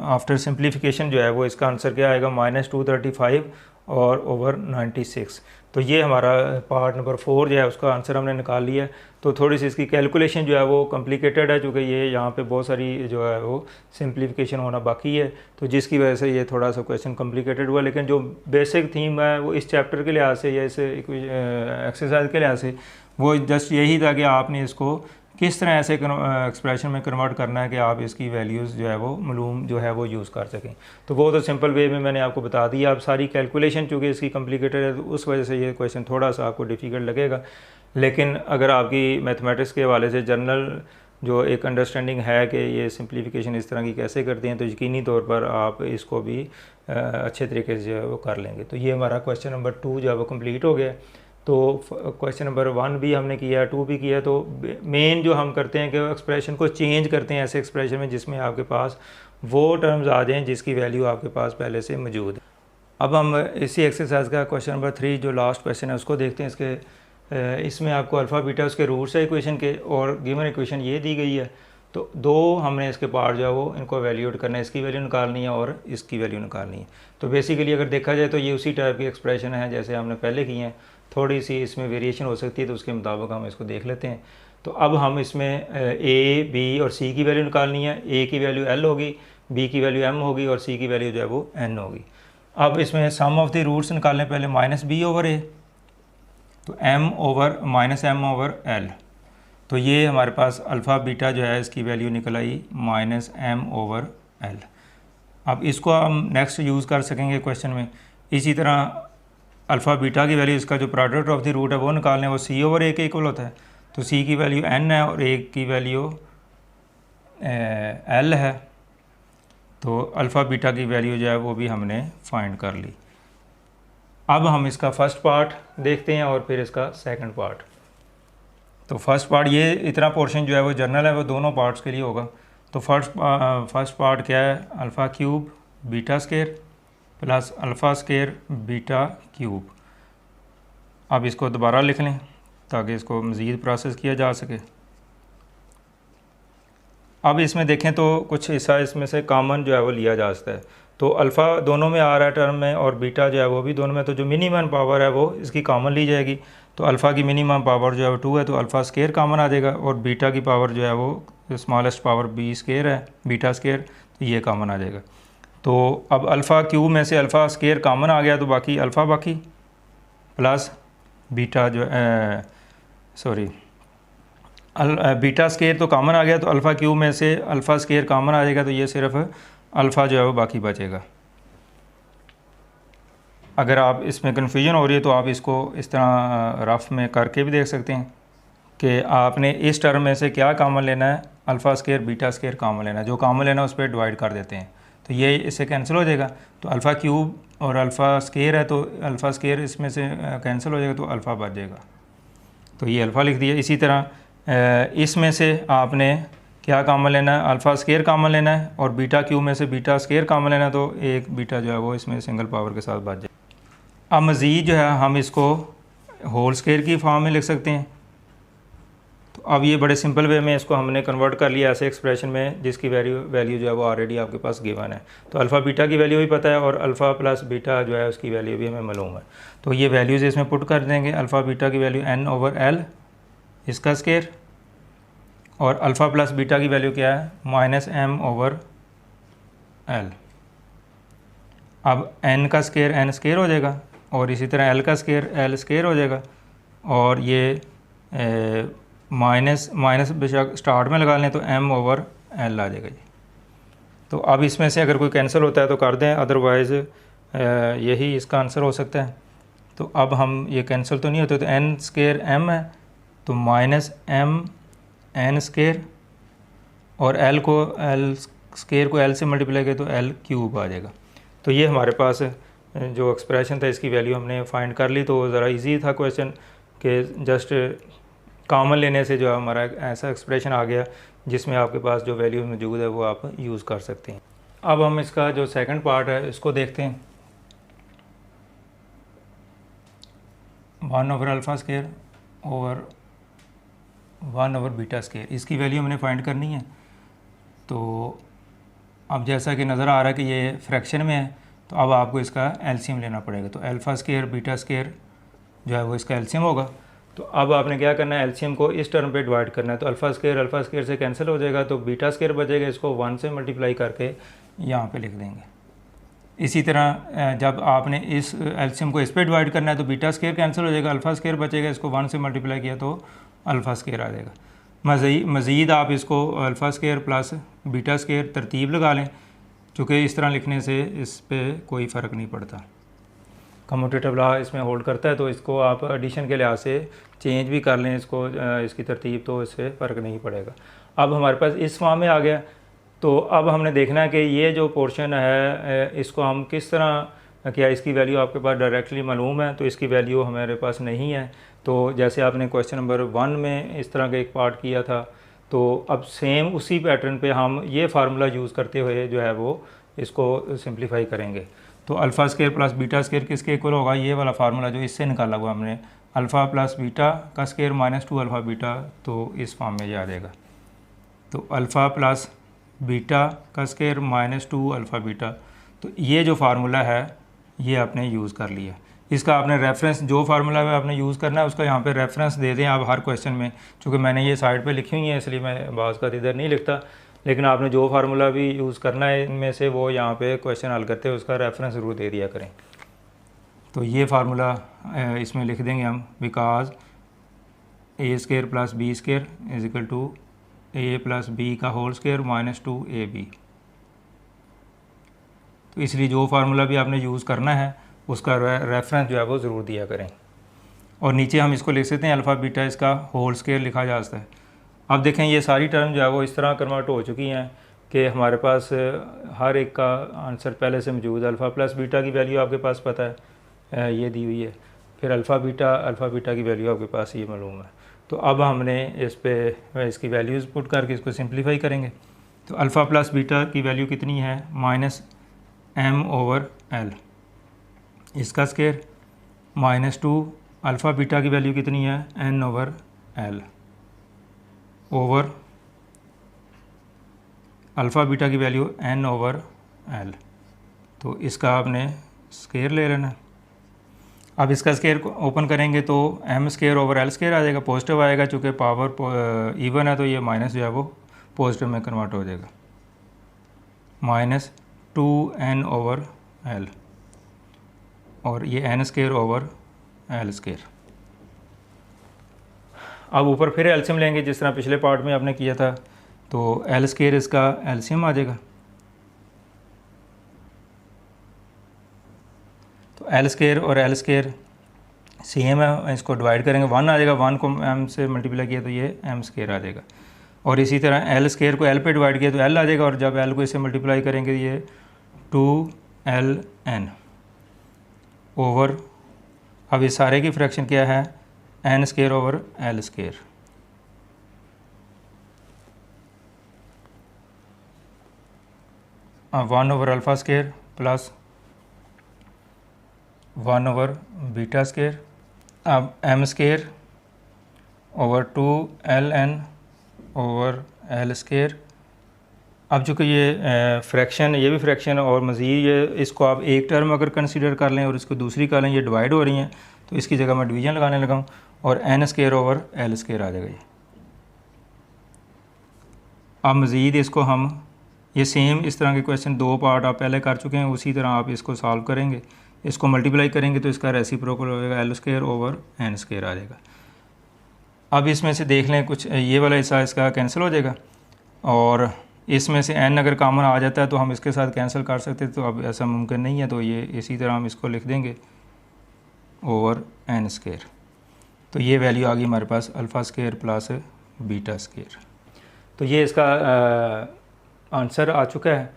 आफ्टर सिंप्लीफिकेशन जो है वो इसका आंसर क्या आएगा, -235 और ओवर 96। तो ये हमारा पार्ट नंबर 4 जो है उसका आंसर हमने निकाल लिया है। तो थोड़ी सी इसकी कैलकुलेशन जो है वो कॉम्प्लिकेटेड है, चूँकि ये यहाँ पे बहुत सारी जो है वो सिंप्लीफिकेशन होना बाकी है, तो जिसकी वजह से ये थोड़ा सा क्वेश्चन कॉम्प्लिकेटेड हुआ। लेकिन जो बेसिक थीम है वो इस चैप्टर के लिहाज से या इस एक्सरसाइज के लिहाज से वो जस्ट यही था कि आपने इसको किस तरह ऐसे एक्सप्रेशन में कन्वर्ट करना है कि आप इसकी वैल्यूज़ जो है वो मालूम जो है वो यूज़ कर सकें। तो वो तो सिंपल वे में मैंने आपको बता दिया। अब सारी कैलकुलेशन चूँकि इसकी कॉम्प्लिकेटेड है तो उस वजह से ये क्वेश्चन थोड़ा सा आपको डिफ़िकल्ट लगेगा। लेकिन अगर आपकी मैथमेटिक्स के हवाले से जनरल जो एक अंडरस्टैंडिंग है कि ये सिंप्लीफिकेशन इस तरह की कैसे करते हैं, तो यकीनी तौर पर आप इसको भी अच्छे तरीके से जो है वो कर लेंगे। तो ये हमारा क्वेश्चन नंबर 2 जो है वो कम्प्लीट हो गया। तो क्वेश्चन नंबर 1 भी हमने किया, 2 भी किया। तो मेन जो हम करते हैं कि एक्सप्रेशन को चेंज करते हैं ऐसे एक्सप्रेशन में जिसमें आपके पास वो टर्म्स आ जाएँ जिसकी वैल्यू आपके पास पहले से मौजूद है। अब हम इसी एक्सरसाइज का क्वेश्चन नंबर 3 जो लास्ट क्वेश्चन है उसको देखते हैं। इसमें आपको अल्फ़ा बीटा उसके रूट्स है इक्वेशन के, और गिवन इक्वेशन ये दी गई है। तो दो हमने इसके पार्ट जो है वो इनको एवेल्यूएट करना है, इसकी वैल्यू निकालनी है और इसकी वैल्यू निकालनी है। तो बेसिकली अगर देखा जाए तो ये उसी टाइप की एक्सप्रेशन है जैसे हमने पहले की हैं, थोड़ी सी इसमें वेरिएशन हो सकती है, तो उसके मुताबिक हम इसको देख लेते हैं। तो अब हम इसमें ए, बी और सी की वैल्यू निकालनी है। ए की वैल्यू एल होगी, बी की वैल्यू एम होगी और सी की वैल्यू जो है वो एन होगी। अब इसमें सम ऑफ द रूट्स निकालने पहले -b/a, तो m ओवर एल। तो ये हमारे पास अल्फ़ा बीटा जो है इसकी वैल्यू निकल आई -m/l। अब इसको हम नेक्स्ट यूज़ कर सकेंगे क्वेश्चन में। इसी तरह अल्फ़ा बीटा की वैल्यू, इसका जो प्रोडक्ट ऑफ द रूट है वो निकालने, वो c/a के इक्वल होता है। तो c की वैल्यू n है और a की वैल्यू l है। तो अल्फ़ा बीटा की वैल्यू जो है वो भी हमने फाइंड कर ली। अब हम इसका फर्स्ट पार्ट देखते हैं और फिर इसका सेकंड पार्ट। तो फर्स्ट पार्ट ये इतना पोर्शन जो है वो जर्नल है, वो दोनों पार्ट्स के लिए होगा। तो फर्स्ट पार्ट क्या है, alpha cube beta square plus alpha square beta cube. अब इसको दोबारा लिख लें ताकि इसको मज़ीद प्रोसेस किया जा सके। अब इसमें देखें तो कुछ हिस्सा इसमें से कॉमन जो है वो लिया जा सकता है। तो अल्फ़ा दोनों में आ रहा है टर्म में और बीटा जो है वो भी दोनों में, तो जो मिनिमम पावर है वो इसकी कॉमन ली जाएगी। तो अल्फ़ा की मिनिमम पावर जो है वो 2 है, तो अल्फ़ा स्केयर कॉमन आ जाएगा, और बीटा की पावर जो है वो स्मॉलेस्ट पावर बी स्केयर है, बीटा स्केयर, तो ये कॉमन आ जाएगा। तो अब अल्फ़ा क्यूब में से अल्फ़ा स्केयर कॉमन आ गया, तो बाकी अल्फ़ा बाकी प्लस बीटा जो बीटा स्केयर तो कॉमन आ गया, तो अल्फ़ा क्यूब में से अल्फ़ा स्केयर कॉमन आ जाएगा, तो ये सिर्फ अल्फ़ा जो है वो बाकी बचेगा। अगर आप इसमें कन्फ्यूजन हो रही है तो आप इसको इस तरह रफ में करके भी देख सकते हैं कि आपने इस टर्म में से क्या कॉमन लेना है, alpha square beta square common लेना है। जो कॉमन लेना है उस पर डिवाइड कर देते हैं, तो ये इससे कैंसिल हो जाएगा। तो अल्फ़ा क्यूब और अल्फ़ा स्केयर है, तो अल्फ़ा स्केयर इसमें से कैंसिल हो जाएगा, तो अल्फ़ा बच जाएगा। तो ये अल्फ़ा लिख दिया। इसी तरह इसमें से आपने क्या कॉमन लेना है, अल्फ़ा स्केयर कॉमन लेना है, और बीटा क्यूब में से बीटा स्केयर कॉमन लेना है, तो एक बीटा जो है वो इसमें सिंगल पावर के साथ बच जाए। अब मज़ीद जो है हम इसको होल स्केयर की फॉर्म में लिख सकते हैं। तो अब ये बड़े सिंपल वे में इसको हमने कन्वर्ट कर लिया ऐसे एक्सप्रेशन में जिसकी वैल्यू जो है वो ऑलरेडी आपके पास गिवन है। तो अल्फ़ा बीटा की वैल्यू भी पता है और अल्फ़ा प्लस बीटा जो है उसकी वैल्यू भी हमें मालूम है। तो ये वैल्यूज़ इसमें पुट कर देंगे। अल्फ़ा बीटा की वैल्यू n/l इसका स्केयर, और अल्फ़ा प्लस बीटा की वैल्यू क्या है, -m/l। अब n का स्केयर n स्केयर हो जाएगा, और इसी तरह l का स्केयर l स्केयर हो जाएगा, और ये माइनस बेशक स्टार्ट में लगा लें तो m/l आ जाएगा जी। तो अब इसमें से अगर कोई कैंसिल होता है तो कर दें, अदरवाइज़ यही इसका आंसर हो सकता है। तो अब हम ये कैंसिल तो नहीं होते, तो n स्केयर m है, तो -m n स्केयर, और l स्केयर को l से मल्टीप्लाई किया तो l क्यूब आ जाएगा। तो ये हमारे पास जो एक्सप्रेशन था इसकी वैल्यू हमने फाइंड कर ली। तो ज़रा इजी था क्वेश्चन कि जस्ट कॉमन लेने से जो हमारा ऐसा एक्सप्रेशन आ गया जिसमें आपके पास जो वैल्यू मौजूद है वो आप यूज़ कर सकते हैं। अब हम इसका जो सेकंड पार्ट है इसको देखते हैं। 1/α² ओवर 1/β²। इसकी वैल्यू हमने फाइंड करनी है। तो अब जैसा कि नज़र आ रहा है कि ये फ्रैक्शन में है, तो अब आपको इसका एलसीएम लेना पड़ेगा। तो α² β² जो है वो इसका एलसीएम होगा। तो अब आपने क्या करना है, एलसीएम को इस टर्म पे डिवाइड करना है। तो α² से कैंसिल हो जाएगा, तो β² बचेगा, इसको 1 से मल्टीप्लाई करके यहाँ पे लिख देंगे। इसी तरह जब आपने इस एलसीएम को इस पे डिवाइड करना है तो β² कैंसिल हो जाएगा, α² बचेगा, इसको 1 से मल्टीप्लाई किया तो α² आ जाएगा। मज़ीद आप इसको α² प्लस β² तरतीब लगा लें, चूँकि इस तरह लिखने से इस पर कोई फ़र्क नहीं पड़ता, कम्यूटेटिव लॉ इसमें होल्ड करता है। तो इसको आप एडिशन के लिहाज से चेंज भी कर लें इसको, इसकी तरतीब, तो इससे फ़र्क नहीं पड़ेगा। अब हमारे पास इस फॉर्म में आ गया। तो अब हमने देखना है कि ये जो पोर्शन है इसको हम किस तरह, क्या इसकी वैल्यू आपके पास डायरेक्टली मालूम है, तो इसकी वैल्यू हमारे पास नहीं है। तो जैसे आपने क्वेश्चन नंबर 1 में इस तरह का एक पार्ट किया था, तो अब सेम उसी पैटर्न पे हम ये फार्मूला यूज़ करते हुए जो है वो इसको सिंप्लीफाई करेंगे। तो α² प्लस β² किसके इक्वल होगा, ये वाला फार्मूला जो इससे निकाला हुआ हमने, α प्लस बीटा का स्क्वायर माइनस 2α बीटा, तो इस फॉर्म में ये आ जाएगा। तो α प्लस बीटा का स्क्वायर माइनस 2α बीटा, तो ये जो फार्मूला है ये आपने यूज़ कर लिया। इसका आपने रेफरेंस, जो फार्मूला है आपने यूज़ करना है उसका यहाँ पे रेफरेंस दे दें आप हर क्वेश्चन में, चूँकि मैंने ये साइड पे लिखी हुई है इसलिए मैं बाज़ का इधर नहीं लिखता, लेकिन आपने जो फार्मूला भी यूज़ करना है इनमें से वो यहाँ पे क्वेश्चन हल करते हैं उसका रेफरेंस ज़रूर दे दिया करें। तो ये फार्मूला इसमें लिख देंगे हम, because a² plus b² is equal to a plus b का होल स्क्वायर माइनस 2ab। तो इसलिए जो फार्मूला भी आपने यूज़ करना है उसका रेफरेंस जो है वो ज़रूर दिया करें। और नीचे हम इसको लिख सकते हैं अल्फ़ा बीटा, इसका होल स्क्वायर लिखा जा सकता है। अब देखें ये सारी टर्म जो है वो इस तरह कन्वर्ट हो चुकी हैं कि हमारे पास हर एक का आंसर पहले से मौजूद है। अल्फ़ा प्लस बीटा की वैल्यू आपके पास पता है, ये दी हुई है। फिर अल्फ़ा बीटा की वैल्यू आपके पास ये मालूम है। तो अब हमने इस पे इसकी वैल्यूज़ पुट करके इसको सिंप्लीफाई करेंगे। तो अल्फ़ा प्लस बीटा की वैल्यू कितनी है, -m/l, इसका स्क्वायर माइनस 2, अल्फ़ा बीटा की वैल्यू कितनी है, n/l ओवर अल्फ़ा बीटा की वैल्यू n/l। तो इसका आपने स्क्वायर ले लेना। अब इसका स्क्वायर को ओपन करेंगे तो m²/l² आ जाएगा, पॉजिटिव आएगा, चूँकि पावर इवन है तो ये माइनस जो है वो पॉजिटिव में कन्वर्ट हो जाएगा, -2n/l और ये n²/l²। अब ऊपर फिर एलसीएम लेंगे जिस तरह पिछले पार्ट में आपने किया था, तो l² इसका एलसीएम आ जाएगा। तो l² और l² सेम है, इसको डिवाइड करेंगे 1 आ जाएगा, 1 को m से मल्टीप्लाई किया तो ये m² आ जाएगा। और इसी तरह l² को l पे डिवाइड किया तो l आ जाएगा, और जब l को इससे मल्टीप्लाई करेंगे ये 2ln ओवर, अब इस सारे की फ्रैक्शन क्या है, n²/l²। अब 1/α² प्लस 1/β², अब m²/2ln/l²। अब चूँकि ये फ्रैक्शन, ये भी फ्रैक्शन, और मज़ीद ये इसको आप एक टर्म अगर कंसीडर कर लें और इसको दूसरी कर लें, ये डिवाइड हो रही हैं, तो इसकी जगह मैं डिवीज़न लगाने लगा हूँ, और n²/l² आ जाएगा ये। अब मज़ीद इसको हम, ये सेम इस तरह के क्वेश्चन 2 पार्ट आप पहले कर चुके हैं, उसी तरह आप इसको सॉल्व करेंगे, इसको मल्टीप्लाई करेंगे तो इसका रेसिप्रोकल हो जाएगा, l²/n² आ जाएगा। अब इसमें से देख लें कुछ, ये वाला हिस्सा इसका कैंसिल हो जाएगा, और इसमें से n अगर कॉमन आ जाता है तो हम इसके साथ कैंसिल कर सकते हैं, तो अब ऐसा मुमकिन नहीं है, तो ये इसी तरह हम इसको लिख देंगे ओवर n²। तो ये वैल्यू आ गई हमारे पास α² प्लस β²। तो ये इसका आंसर आ चुका है।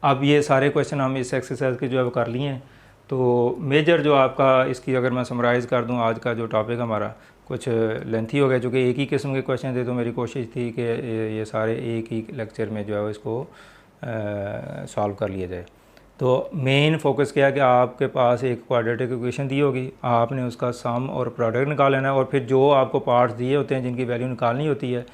अब ये सारे क्वेश्चन हम इस एक्सरसाइज के जो है कर लिए हैं। तो मेजर जो आपका इसकी अगर मैं समराइज़ कर दूं, आज का जो टॉपिक हमारा कुछ लेंथी हो गया, चूँकि एक ही किस्म के क्वेश्चन थे, तो मेरी कोशिश थी कि ये सारे एक ही लेक्चर में जो है इसको सॉल्व कर लिया जाए। तो मेन फोकस क्या है कि आपके पास एक क्वाड्रेटिक इक्वेशन दी होगी, आपने उसका सम और प्रोडक्ट निकाल लेना है, और फिर जो आपको पार्ट्स दिए होते हैं जिनकी वैल्यू निकालनी होती है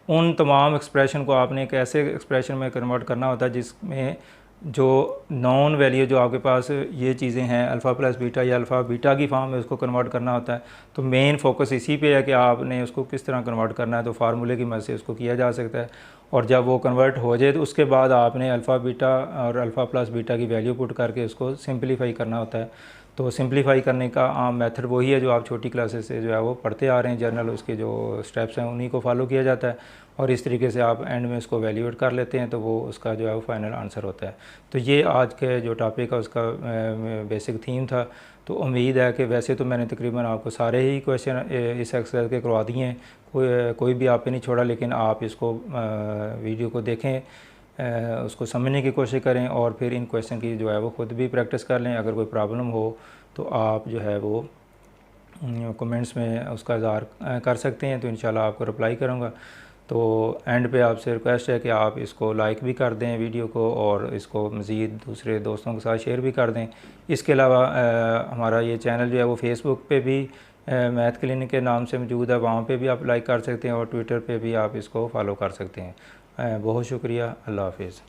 उन तमाम एक्सप्रेशन को आपने एक ऐसे एक्सप्रेशन में कन्वर्ट करना होता है जिसमें जो नॉन वैल्यू जो आपके पास ये चीज़ें हैं अल्फ़ा प्लस बीटा या अल्फ़ा बीटा की फॉर्म में उसको कन्वर्ट करना होता है। तो मेन फोकस इसी पे है कि आपने उसको किस तरह कन्वर्ट करना है। तो फार्मूले की मदद से उसको किया जा सकता है, और जब वो कन्वर्ट हो जाए तो उसके बाद आपने अल्फ़ा बीटा और अल्फ़ा प्लस बीटा की वैल्यू पुट करके उसको सिंपलीफाई करना होता है। तो सिंपलीफाई करने का आम मेथड वही है जो आप छोटी क्लासेस से जो है वो पढ़ते आ रहे हैं, जर्नल उसके जो स्टेप्स हैं उन्हीं को फॉलो किया जाता है, और इस तरीके से आप एंड में उसको वैल्यूएट कर लेते हैं तो वो उसका जो है वो फाइनल आंसर होता है। तो ये आज के जो टॉपिक है उसका बेसिक थीम था। तो उम्मीद है कि वैसे तो मैंने तकरीबन आपको सारे ही क्वेश्चन इस एक्सरसाइज के करवा दिए हैं, कोई भी आप पे नहीं छोड़ा, लेकिन आप इसको वीडियो को देखें, उसको समझने की कोशिश करें, और फिर इन क्वेश्चन की जो है वो ख़ुद भी प्रैक्टिस कर लें। अगर कोई प्रॉब्लम हो तो आप जो है वो कमेंट्स में उसका इज़हार कर सकते हैं, तो इंशाल्लाह आपको रिप्लाई करूँगा। तो एंड पे आपसे रिक्वेस्ट है कि आप इसको लाइक भी कर दें वीडियो को, और इसको मज़ीद दूसरे दोस्तों के साथ शेयर भी कर दें। इसके अलावा हमारा ये चैनल जो है वो फेसबुक पे भी मैथ क्लिनिक के नाम से मौजूद है, वहाँ पे भी आप लाइक कर सकते हैं, और ट्विटर पे भी आप इसको फॉलो कर सकते हैं। बहुत शुक्रिया, अल्लाह हाफिज़।